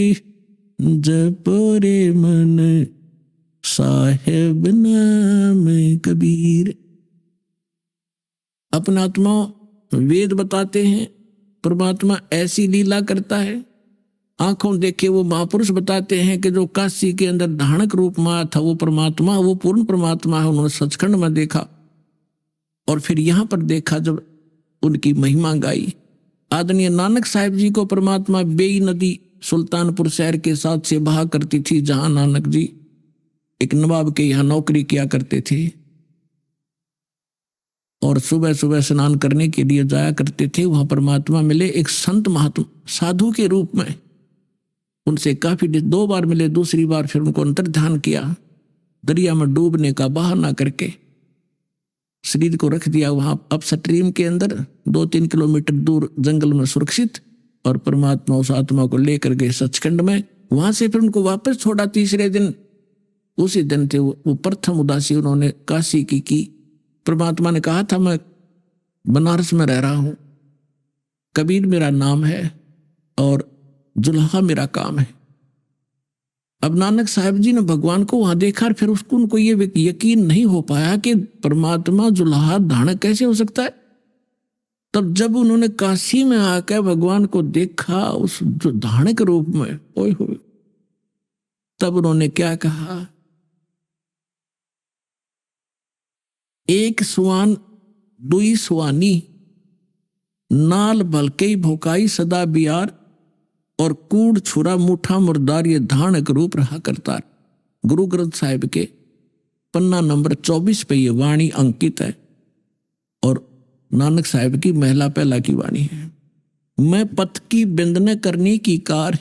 जपोरे मन साहेब नाम कबीर। अपना आत्मा वेद बताते हैं, परमात्मा ऐसी लीला करता है। आंखों देखे वो महापुरुष बताते हैं कि जो काशी के अंदर धानक रूप में आया था वो परमात्मा, वो पूर्ण परमात्मा है। उन्होंने सचखंड में देखा और फिर यहाँ पर देखा जब उनकी महिमा गाई। आदरणीय नानक साहिब जी को परमात्मा बेई नदी सुल्तानपुर शहर के साथ से बहा करती थी, जहां नानक जी एक नवाब के यहाँ नौकरी किया करते थे और सुबह सुबह स्नान करने के लिए जाया करते थे। वहां परमात्मा मिले एक संत महात्मा साधु के रूप में। उनसे काफी 2 बार मिले, दूसरी बार फिर उनको अंतर्ध्यान किया, दरिया में डूबने का बहाना करके शरीर को रख दिया वहां अप स्ट्रीम के अंदर 2-3 किलोमीटर दूर जंगल में सुरक्षित। और परमात्मा उस आत्मा को लेकर गए सचखंड में। वहां से फिर उनको वापस छोड़ा तीसरे दिन। उसी दिन थे वो प्रथम उदासी उन्होंने काशी की। परमात्मा ने कहा था मैं बनारस में रह रहा हूं, कबीर मेरा नाम है और जुल्हा मेरा काम है। अब नानक साहिब जी ने भगवान को वहां देखा, फिर उसको उनको ये यकीन नहीं हो पाया कि परमात्मा जुल्हा धानक कैसे हो सकता है। तब जब उन्होंने काशी में आकर भगवान को देखा उस जो धानक रूप में, ओए हो, तब उन्होंने क्या कहा, एक सुआन दुई सुआनी, नाल भलके भोकाई सदा बियार, और कूड़ छुरा मुठा मुर्दार, ये धानक रूप रहा करता। गुरु ग्रंथ साहिब के पन्ना नंबर 24 पे ये वाणी अंकित है। और नानक साहब की महिला पहला की वाणी है, मैं पथ की बिंद न करनी की कार,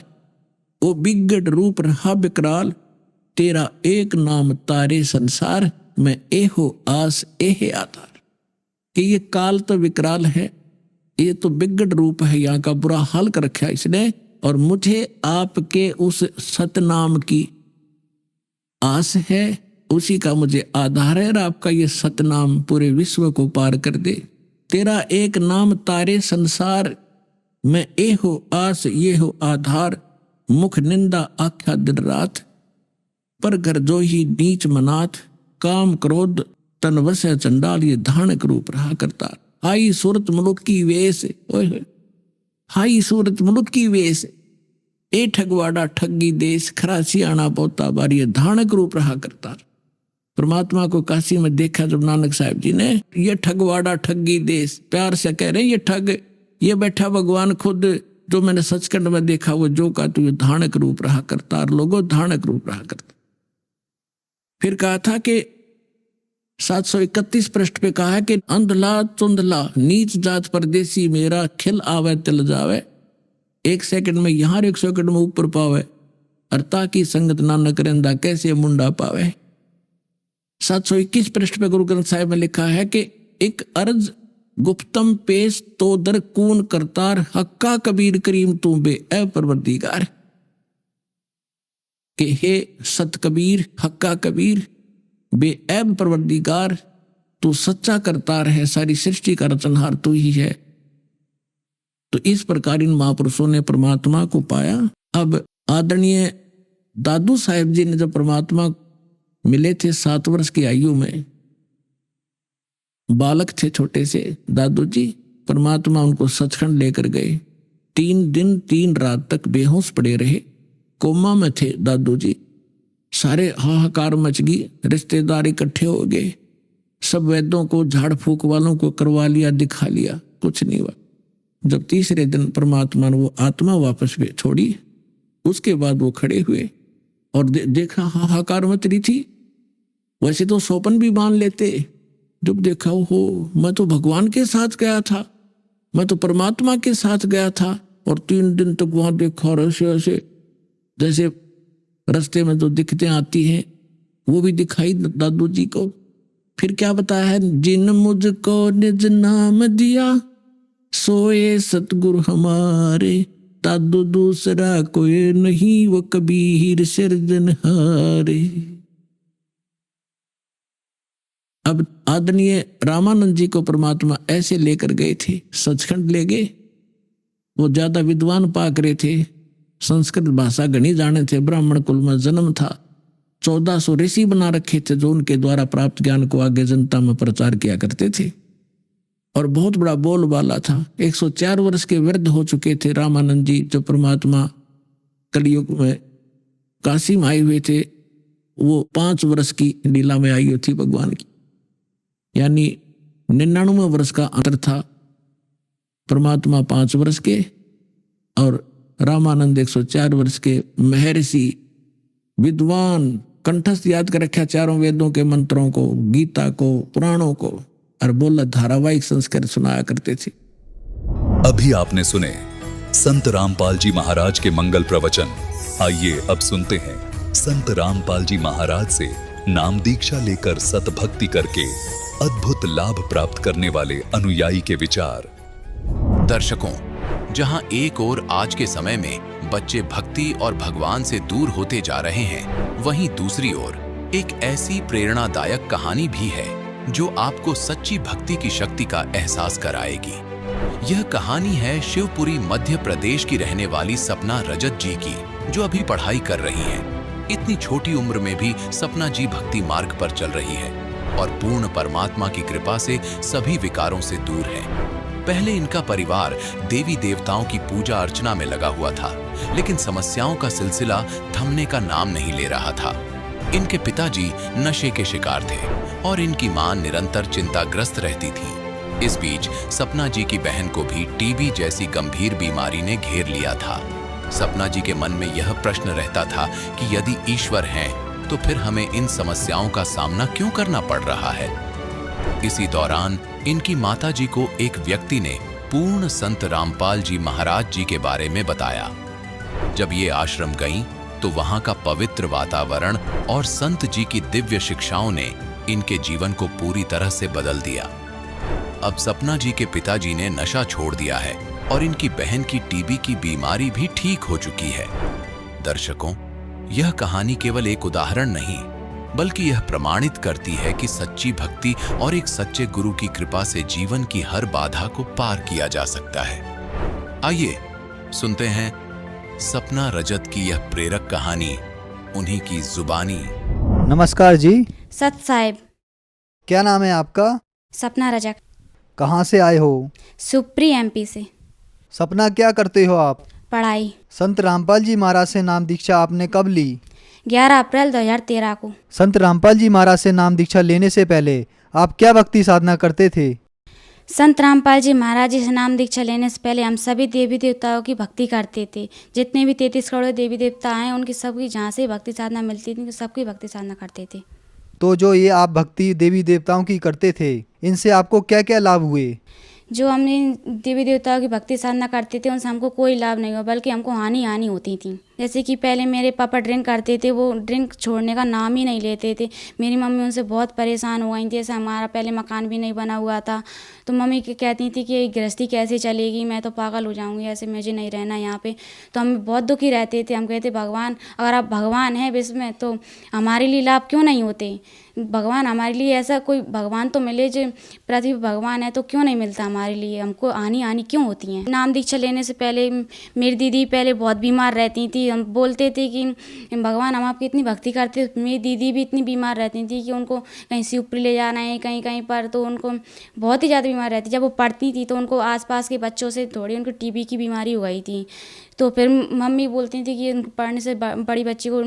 ओ बिगड़ रूप रहा विकराल, तेरा एक नाम तारे संसार, मैं एहो आस एहे आधार। कि ये काल तो विकराल है, ये तो बिगड़ रूप है, यहाँ का बुरा हाल कर रखा इसने, और मुझे आपके उस सतनाम की आस है, उसी का मुझे आधार है, और आपका ये सतनाम पूरे विश्व को पार कर दे। तेरा एक नाम तारे संसार, मैं ए हो आस ये हो आधार, मुख निंदा आख्या दिन रात, पर घर जो ही नीच मनाथ, काम क्रोध तन वसे चंडाल, ये धानक रूप रहा करता। हाई सूरत मुलुक की वेश, ओए हाई सूरत मुलुक की वेश, ए ठगवाड़ा ठगी देश, खरासी आना पोता बार, ये धानक रूप रहा करता। परमात्मा को काशी में देखा जब नानक साहब जी ने, ये ठगवाड़ा ठगी देश, प्यार से कह रहे हैं ये ठग, ये बैठा भगवान खुद, जो मैंने सचखंड में देखा वो जो का तू ये धानक रूप रहा करता, और लोगों धानक रूप रहा करता। फिर कहा था कि 731 पृष्ठ पे कहा है कि अंधला चुंधला नीच जात परदेसी, मेरा खिल आवे तिल जावे, एक सेकंड में यहाँ 1 सेकंड में ऊपर पावे, और ताकि संगत नानक रेंदा कैसे मुंडा पावे। 721 पृष्ठ पे गुरु ग्रंथ साहिब में लिखा है कि एक अर्ज गुप्तम पेश तो दर कून करतार, हक्का कबीर करीम तू बे ए परवरदिगार। कि हे सत कबीर, हक्का कबीर, बे ऐब परवरदिगार, तू सच्चा करतार है, सारी सृष्टि का रचनहार तू ही है। तो इस प्रकार इन महापुरुषों ने परमात्मा को पाया। अब आदरणीय दादू साहेब जी ने जब परमात्मा मिले थे 7 वर्ष की आयु में, बालक थे छोटे से दादू जी, परमात्मा उनको सचखंड लेकर गए। 3 दिन 3 रात तक बेहोश पड़े रहे, कोमा में थे दादू जी। सारे हाहाकार मच गई, रिश्तेदार इकट्ठे हो गए, सब वैद्यों को झाड़ फूक वालों को करवा लिया, दिखा लिया, कुछ नहीं हुआ। जब तीसरे दिन परमात्मा ने वो आत्मा वापस छोड़ी, उसके बाद वो खड़े हुए और देखा हाहाकार मच रही थी। वैसे तो सोपन भी मान लेते, जब देखा हो मैं तो भगवान के साथ गया था, मैं तो परमात्मा के साथ गया था, और 3 दिन तक वहां देखा, और ऐसे ऐसे जैसे रास्ते में जो दिक्कतें आती हैं वो भी दिखाई दादू जी को। फिर क्या बताया है, जिन मुझको निज नाम दिया, सोए सतगुरु हमारे, दादू दूसरा कोई नहीं, वो कबीर सिरजनहारे। अब आदरणीय रामानंद जी को परमात्मा ऐसे लेकर गए थे, सचखंड ले गए। वो ज्यादा विद्वान पाक रहे थे, संस्कृत भाषा गणी जाने थे, ब्राह्मण कुल में जन्म था, 1400 ऋषि बना रखे थे जो उनके द्वारा प्राप्त ज्ञान को आगे जनता में प्रचार किया करते थे, और बहुत बड़ा बोलबाला था। 104 वर्ष के वृद्ध हो चुके थे रामानंद जी, जो परमात्मा कलयुग में काशी में आए हुए थे। वो 5 वर्ष की लीला में आई थी भगवान की, यानी 99 वर्ष का अंतर था। परमात्मा 5 वर्ष के और रामानंद 104 वर्ष के महर्षि, विद्वान, कंठस्थ याद कर रखा चारों वेदों के मंत्रों को, गीता को, पुराणों को, और बोला धारावाहिक संस्कार सुनाया करते थे। अभी आपने सुने संत रामपाल जी महाराज के मंगल प्रवचन। आइए अब सुनते हैं संत रामपाल जी महाराज से नाम दीक्षा लेकर सतभक्ति करके अद्भुत लाभ प्राप्त करने वाले अनुयायी के विचार। दर्शकों, जहां एक ओर आज के समय में बच्चे भक्ति और भगवान से दूर होते जा रहे हैं, वहीं दूसरी ओर एक ऐसी प्रेरणादायक कहानी भी है जो आपको सच्ची भक्ति की शक्ति का एहसास कराएगी। यह कहानी है शिवपुरी मध्य प्रदेश की रहने वाली सपना रजत जी की, जो अभी पढ़ाई कर रही हैं। इतनी छोटी उम्र में भी सपना जी भक्ति मार्ग पर चल रही है और पूर्ण परमात्मा की कृपा से सभी विकारों से दूर है। पहले इनका परिवार देवी देवताओं की पूजा अर्चना में लगा हुआ था, लेकिन समस्याओं का सिलसिला थमने का नाम नहीं ले रहा था। इनके पिताजी नशे के शिकार थे और इनकी मां निरंतर चिंताग्रस्त रहती थी। इस बीच सपना जी की बहन को भी टीबी जैसी गंभीर बीमारी ने घेर लिया था। सपना जी के मन में यह प्रश्न रहता था कि यदि ईश्वर हैं, तो फिर हमें इन समस्याओं का सामना क्यों करना पड़ रहा है। इसी दौरान इनकी माताजी को एक व्यक्ति ने पूर्ण संत रामपाल जी महाराज जी के बारे में बताया। जब ये आश्रम गईं, तो वहां का पवित्र वातावरण और संत जी की दिव्य शिक्षाओं ने इनके जीवन को पूरी तरह से बदल दिया। अब सपना जी के पिताजी ने नशा छोड़ दिया है और इनकी बहन की टीबी की बीमारी भी ठीक हो चुकी है। दर्शकों, यह कहानी केवल एक उदाहरण नहीं, बल्कि यह प्रमाणित करती है कि सच्ची भक्ति और एक सच्चे गुरु की कृपा से जीवन की हर बाधा को पार किया जा सकता है। आइए सुनते हैं सपना रजत की यह प्रेरक कहानी, उन्हीं की जुबानी। नमस्कार जी। सत साहिब। क्या नाम है आपका? सपना रजक। कहाँ से आए हो? सुप्री एमपी से। सपना, क्या करते हो आप? पढ़ाई। संत रामपाल जी महाराज से नाम दीक्षा आपने कब ली? 11 अप्रैल 2013 को। संत रामपाल जी महाराज से नाम दीक्षा लेने से पहले आप क्या भक्ति साधना करते थे? संत रामपाल जी महाराज जी से नाम दीक्षा लेने से पहले हम सभी देवी देवताओं की भक्ति करते थे। जितने भी 33 करोड़ देवी देवता हैं, उनकी सबकी जहाँ से भक्ति साधना मिलती थी, सबकी भक्ति साधना करते थे। तो जो ये आप भक्ति देवी देवताओं की करते थे, इनसे आपको क्या क्या लाभ हुए? जो हमने देवी देवताओं की भक्ति साधना करते थे, उनसे हमको कोई लाभ नहीं हुआ, बल्कि हमको हानि होती थी। जैसे कि पहले मेरे पापा ड्रिंक करते थे, वो ड्रिंक छोड़ने का नाम ही नहीं लेते थे। मेरी मम्मी उनसे बहुत परेशान हो गई थी। जैसे हमारा पहले मकान भी नहीं बना हुआ था, तो मम्मी कहती थी कि गृहस्थी कैसे चलेगी, मैं तो पागल हो जाऊंगी, ऐसे मुझे नहीं रहना यहाँ पे। तो हम बहुत दुखी रहते थे। हम कहते, भगवान, अगर आप भगवान हैं विश्व में, तो हमारे लिए लाभ क्यों नहीं होते? भगवान हमारे लिए ऐसा कोई भगवान तो मिले, जो पृथ्वी भगवान है, तो क्यों नहीं मिलता हमारे लिए? हमको हानि क्यों होती है? नाम दीक्षा लेने से पहले मेरी दीदी पहले बहुत बीमार रहती थी। हम बोलते थे कि भगवान, हम आपकी इतनी भक्ति करते। मेरी दीदी भी इतनी बीमार रहती थी कि उनको कहीं शिवपुरी ले जाना है, कहीं कहीं पर, तो उनको बहुत ही ज़्यादा बीमार रहती। जब वो पढ़ती थी तो उनको आसपास के बच्चों से थोड़ी उनको टीबी की बीमारी हो गई थी। तो फिर मम्मी बोलती थी कि पढ़ने से बड़ी बच्ची को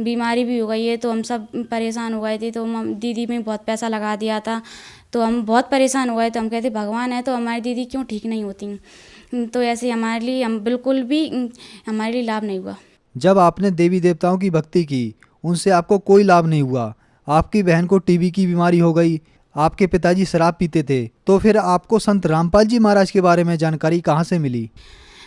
बीमारी भी हो गई है। तो हम सब परेशान हो गए थे। तो दीदी में बहुत पैसा लगा दिया था, तो हम बहुत परेशान हो गए। तो हम कहते, भगवान है तो हमारी दीदी क्यों ठीक नहीं होती? तो ऐसे हमारे लिए बिल्कुल भी हमारे लिए लाभ नहीं हुआ। जब आपने देवी देवताओं की भक्ति की, उनसे आपको कोई लाभ नहीं हुआ। आपकी बहन को टीबी की बीमारी हो गई, आपके पिताजी शराब पीते थे, तो फिर आपको संत रामपाल जी महाराज के बारे में जानकारी कहाँ से मिली?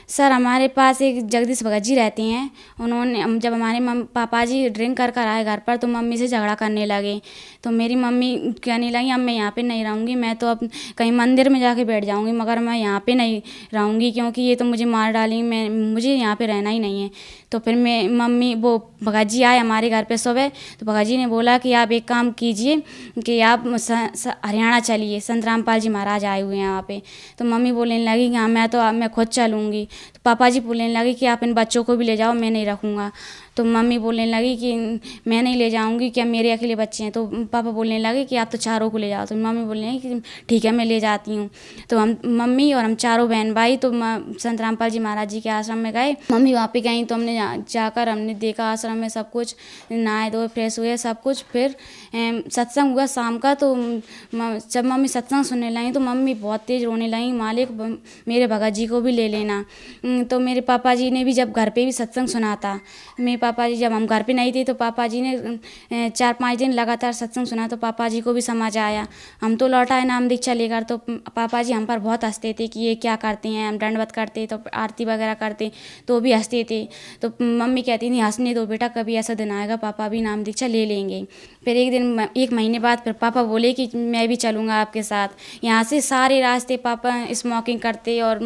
सर, हमारे पास एक जगदीश भगत जी रहते हैं। उन्होंने जब हमारे पापा जी ड्रिंक कर आए घर पर, तो मम्मी से झगड़ा करने लगे। तो मेरी मम्मी कहने लगी, अब मैं यहाँ पे नहीं रहूँगी, मैं तो अब कहीं मंदिर में जाके बैठ जाऊँगी, मगर मैं यहाँ पे नहीं रहूँगी, क्योंकि ये तो मुझे मार डालेंगे, मुझे यहाँ पे रहना ही नहीं है। तो फिर वो भगत जी आए हमारे घर पे सुबह। तो भगत जी ने बोला कि आप एक काम कीजिए कि आप हरियाणा चलिए, संत रामपाल जी महाराज आए हुए हैं यहाँ पे। तो मम्मी बोलने लगी कि हाँ, मैं खुद चलूँगी। तो पापा जी बोलने लगे कि आप इन बच्चों को भी ले जाओ, मैं नहीं रखूँगा। तो मम्मी बोलने लगी कि मैं नहीं ले जाऊँगी, क्या मेरे अकेले बच्चे हैं? तो पापा बोलने लगे कि आप तो चारों को ले जाओ। तो मम्मी बोलने लगी कि ठीक है, मैं ले जाती हूँ। तो मम्मी और हम चारों बहन भाई तो संत रामपाल जी महाराज जी के आश्रम में गए। मम्मी वहाँ पे गई तो हमने जाकर हमने देखा आश्रम में सब कुछ, नहाए धोए फ्रेश हुए सब कुछ। फिर सत्संग हुआ शाम का। तो जब मम्मी सत्संग सुनने लगी तो मम्मी बहुत तेज़ रोने लगी, मालिक मेरे भगत जी को भी ले लेना। तो मेरे पापा जी ने भी जब घर पे भी सत्संग सुना था, मेरे पापा जी जब हम घर पे नहीं थे तो पापा जी ने 4-5 दिन लगातार सत्संग सुना, तो पापा जी को भी समझ आया। हम तो लौट आए नाम दीक्षा लेकर। तो पापा जी हम पर बहुत हंसते थे कि ये क्या करते हैं। हम दंडवत करते तो आरती वगैरह करते तो भी हंसते थे। तो मम्मी कहती थी, हंसने दो बेटा, कभी ऐसा दिन आएगा पापा भी नाम दीक्षा ले लेंगे। फिर एक महीने बाद फिर पापा बोले कि मैं भी चलूँगा आपके साथ। यहाँ से सारे रास्ते पापा स्मोकिंग करते और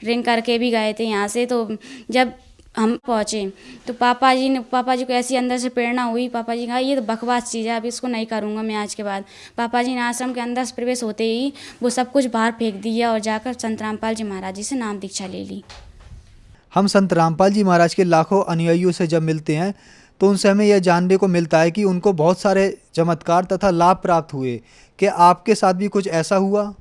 ड्रिंक करके भी गए थे यहाँ से। तो जब हम पहुँचे तो पापा जी को ऐसी अंदर से प्रेरणा हुई। पापा जी कहा, ये तो बकवास चीज़ है, अब इसको नहीं करूँगा मैं आज के बाद। पापा जी ने आश्रम के अंदर से प्रवेश होते ही वो सब कुछ बाहर फेंक दिया और जाकर संत रामपाल जी महाराज जी से नाम दीक्षा ले ली। हम संत रामपाल जी महाराज के लाखों अनुयायियों से जब मिलते हैं तो उनसे हमें यह जानने को मिलता है कि उनको बहुत सारे चमत्कार तथा लाभ प्राप्त हुए। क्या आपके साथ भी कुछ ऐसा हुआ?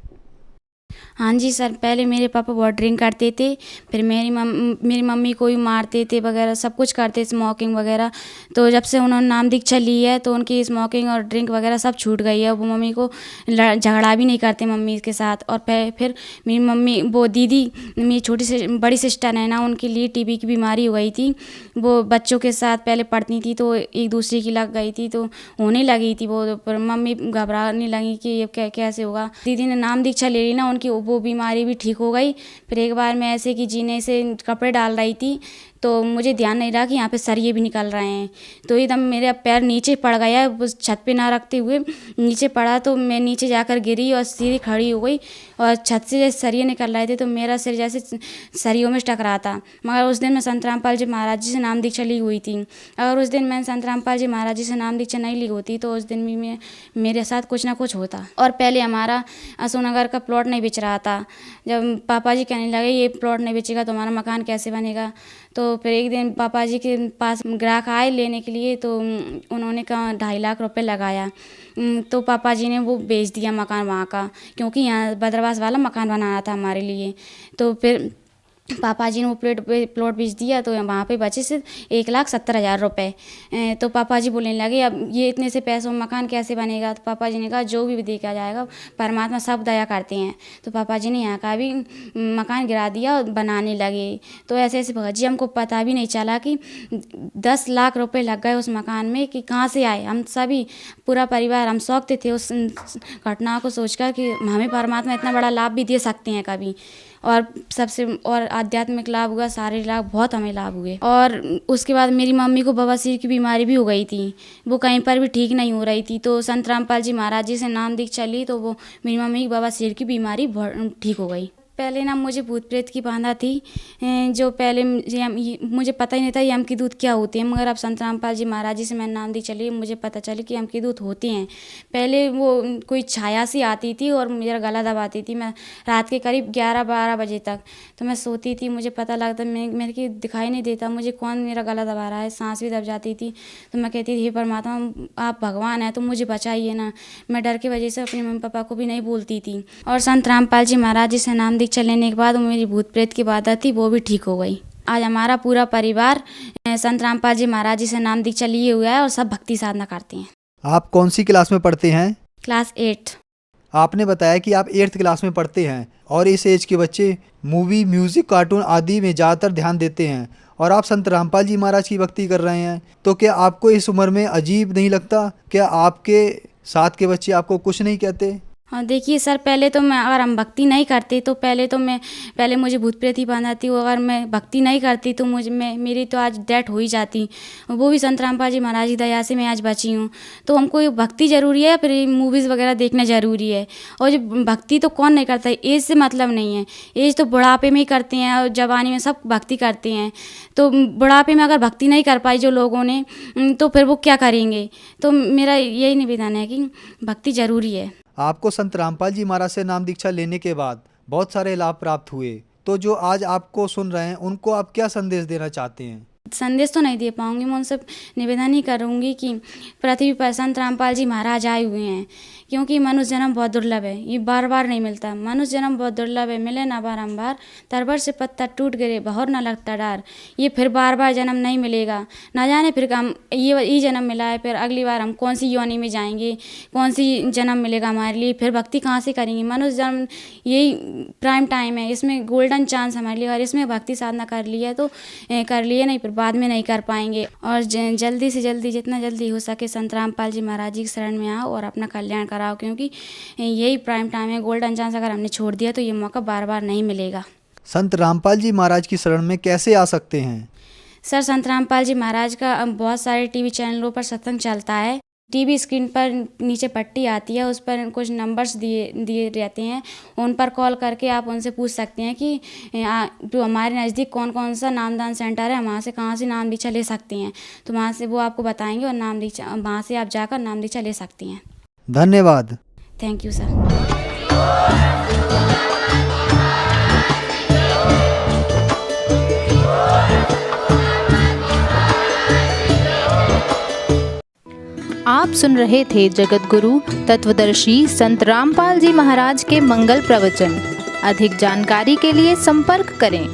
हाँ जी सर, पहले मेरे पापा बहुत ड्रिंक करते थे, फिर मेरी मम्मी को भी मारते थे वगैरह, सब कुछ करते, स्मोकिंग वगैरह। तो जब से उन्होंने नाम दीक्षा ली है तो उनकी स्मोकिंग और ड्रिंक वगैरह सब छूट गई है। वो मम्मी को झगड़ा भी नहीं करते मम्मी के साथ। और फिर मेरी मम्मी, वो दीदी, मेरी बड़ी सिस्टर है ना, उनके लिए टीबी की बीमारी हो गई थी। वो बच्चों के साथ पहले पढ़ती थी तो एक दूसरे की लग गई थी, तो होने लगी थी वो, पर मम्मी घबराने लगी कि ये कैसे होगा। दीदी ने नाम दीक्षा ले ली ना, उनकी वो बीमारी भी ठीक हो गई। फिर एक बार मैं ऐसे कि जीने से कपड़े डाल रही थी तो मुझे ध्यान नहीं रहा कि यहाँ पे सरिये भी निकल रहे हैं, तो एकदम मेरा पैर नीचे पड़ गया, उस छत पे ना रखते हुए नीचे पड़ा, तो मैं नीचे जाकर गिरी और सीधी खड़ी हो गई। और छत से जैसे सरिये निकल रहे थे तो मेरा सिर जैसे सरियों में टकरा था। मगर उस दिन मैं संत रामपाल जी महाराज जी से नाम दीक्षा ली हुई थी। अगर उस दिन मैंने संत रामपाल जी महाराज जी से नाम दीक्षा नहीं ली होती तो उस दिन भी मेरे साथ कुछ ना कुछ होता। और पहले हमारा अशोकनगर का प्लॉट नहीं बिच रहा था। जब पापा जी कहने लगे ये प्लॉट नहीं बेचेगा तो हमारा मकान कैसे बनेगा, तो फिर एक दिन पापा जी के पास ग्राहक आए लेने के लिए, तो उन्होंने कहा 2.5 लाख रुपए लगाया। तो पापा जी ने वो बेच दिया मकान वहाँ का, क्योंकि यहाँ बदरवास वाला मकान बनाना था हमारे लिए। तो फिर पापा जी ने वो प्लॉट बेच दिया, तो वहाँ पे बचे सिर्फ 1,70,000 रुपये। तो पापा जी बोलने लगे अब ये इतने से पैसों में मकान कैसे बनेगा। तो पापा जी ने कहा जो भी देखा जाएगा, परमात्मा सब दया करते हैं। तो पापा जी ने यहाँ का भी मकान गिरा दिया और बनाने लगे। तो ऐसे ऐसे भगत हमको पता भी नहीं चला कि 10 लाख रुपए लग गए उस मकान में, कि कहाँ से आए। हम सभी पूरा परिवार हम शौकते थे उस घटना को सोचकर कि हमें परमात्मा इतना बड़ा लाभ भी दे सकते हैं कभी। और सबसे और आध्यात्मिक लाभ हुआ, शारीरिक लाभ बहुत हमें लाभ हुए। और उसके बाद मेरी मम्मी को बवासीर की बीमारी भी हो गई थी, वो कहीं पर भी ठीक नहीं हो रही थी। तो संत रामपाल जी महाराज जी से नाम दीक्षा ली तो वो मेरी मम्मी की बवासीर की बीमारी ठीक हो गई। पहले ना मुझे भूत प्रेत की बाधा थी, जो पहले मुझे पता ही नहीं था यम की दूत क्या होते हैं। मगर अब संत रामपाल जी महाराज जी से मैंने नाम दी चली, मुझे पता चली कि यम की दूत होते हैं। पहले वो कोई छाया सी आती थी और मेरा गला दबाती थी। मैं रात के करीब 11-12 बजे तक तो मैं सोती थी, मुझे पता लगता मेरे की दिखाई नहीं देता मुझे कौन मेरा गला दबा रहा है, सांस भी दब जाती थी। तो मैं कहती थी हे परमात्मा आप भगवान हैं तो मुझे बचाइए ना। मैं डर की वजह से अपने मम्मी पापा को भी नहीं बोलती थी। और संत रामपाल जी महाराज जी से नाम दीक्षा लेने के बाद मेरी भूत प्रेत की बाधा थी वो भी ठीक हो गई। आज हमारा पूरा परिवार संत रामपाल जी महाराज जी से नाम दीक्षा लिए हुआ है और सब भक्ति साधना करते हैं। आप कौन सी क्लास में पढ़ते हैं? क्लास 8। आपने बताया कि आप 8th क्लास में पढ़ते हैं और इस एज के बच्चे मूवी, म्यूजिक, कार्टून आदि में ज़्यादातर ध्यान देते हैं और आप संत रामपाल जी महाराज की भक्ति कर रहे हैं, तो क्या आपको इस उम्र में अजीब नहीं लगता? क्या आपके साथ के बच्चे आपको कुछ नहीं कहते? हाँ देखिए सर, पहले तो मैं अगर हम भक्ति नहीं करते तो पहले मुझे भूत प्रेत ही बांध आती। अगर मैं भक्ति नहीं करती तो मेरी तो आज डेथ हो ही जाती। वो भी संत रामपाल जी महाराज की दया से मैं आज बची हूँ। तो हमको भक्ति ज़रूरी है, फिर मूवीज़ वगैरह देखना ज़रूरी है। और जो भक्ति तो कौन नहीं करता है, एज से मतलब नहीं है। एज तो बुढ़ापे में ही करते हैं और जवानी में सब भक्ति करते हैं। तो बुढ़ापे में अगर भक्ति नहीं कर पाई जो लोगों ने तो फिर वो क्या करेंगे। तो मेरा यही निवेदन है कि भक्ति ज़रूरी है। आपको संत रामपाल जी महाराज से नाम दीक्षा लेने के बाद बहुत सारे लाभ प्राप्त हुए, तो जो आज आपको सुन रहे हैं उनको आप क्या संदेश देना चाहते हैं? संदेश तो नहीं दे पाऊंगी, मैं उनसे निवेदन ही करूंगी कि पृथ्वी पर संत रामपाल जी महाराज आए हुए हैं, क्योंकि मनुष्य जन्म बहुत दुर्लभ है, ये बार बार नहीं मिलता। मनुष्य जन्म बहुत दुर्लभ है, मिले ना बारंबार, तरबर से पत्ता टूट गिरे बहुर न लगता डार। ये फिर बार बार जन्म नहीं मिलेगा, ना जाने फिर हम ये जन्म मिला है, फिर अगली बार हम कौन सी योनि में जाएंगे, कौन सी जन्म मिलेगा हमारे लिए, फिर भक्ति कहाँ से करेंगे। मनुष्य जन्म यही प्राइम टाइम है, इसमें गोल्डन चांस हमारे लिए, और इसमें भक्ति साधना कर लिया तो कर लिए, नहीं फिर बाद में नहीं कर पाएंगे। और जल्दी से जल्दी जितना जल्दी हो सके संत रामपाल जी महाराज जी की शरण में आओ और अपना कल्याण कराओ, क्योंकि यही प्राइम टाइम है, गोल्डन चांस अगर हमने छोड़ दिया तो ये मौका बार बार नहीं मिलेगा। संत रामपाल जी महाराज की शरण में कैसे आ सकते हैं? सर, संत रामपाल जी महाराज का बहुत सारे टीवी चैनलों पर सत्संग चलता है। टीवी स्क्रीन पर नीचे पट्टी आती है, उस पर कुछ नंबर्स दिए रहते हैं, उन पर कॉल करके आप उनसे पूछ सकते हैं कि जो हमारे नज़दीक कौन कौन सा नामदान सेंटर है, वहाँ से कहाँ से नाम दीक्षा ले सकते हैं। तो वहाँ से वो आपको बताएंगे और नाम दीक्षा वहाँ से आप जाकर नाम दीक्षा ले सकती हैं। धन्यवाद। Thank you sir. आप सुन रहे थे जगत गुरु तत्वदर्शी संत रामपाल जी महाराज के मंगल प्रवचन। अधिक जानकारी के लिए संपर्क करें।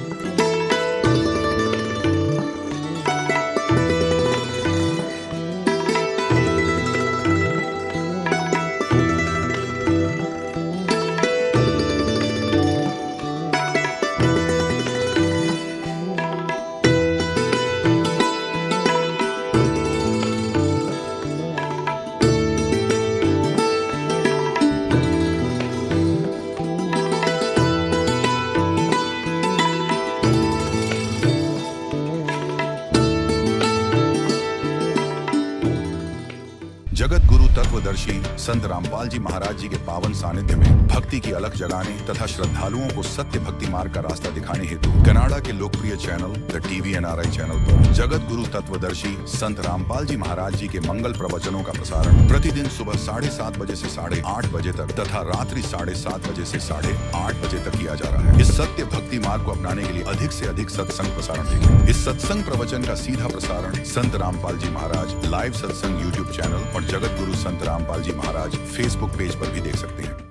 जगत गुरु तत्वदर्शी संत रामपाल जी महाराज जी के पावन सानिध्य में भक्ति की अलख जगाने तथा श्रद्धालुओं को सत्य भक्ति मार्ग का रास्ता दिखाने हेतु कनाडा के लोकप्रिय channel the TV NRI channel पर जगत गुरु तत्वदर्शी संत रामपाल जी महाराज जी के मंगल प्रवचनों का प्रसारण प्रतिदिन सुबह 7:30 बजे से 8:30 बजे तक तथा रात्रि 7:30 बजे से 8:30 बजे तक किया जा रहा है। इस सत्य भक्ति मार्ग को अपनाने के लिए अधिक से अधिक सत्संग प्रसारण देखें। इस सत्संग प्रवचन का सीधा प्रसारण संत रामपाल जी महाराज लाइव सत्संग YouTube चैनल और जगत गुरु संत रामपाल जी महाराज फेसबुक पेज पर भी देख सकते हैं।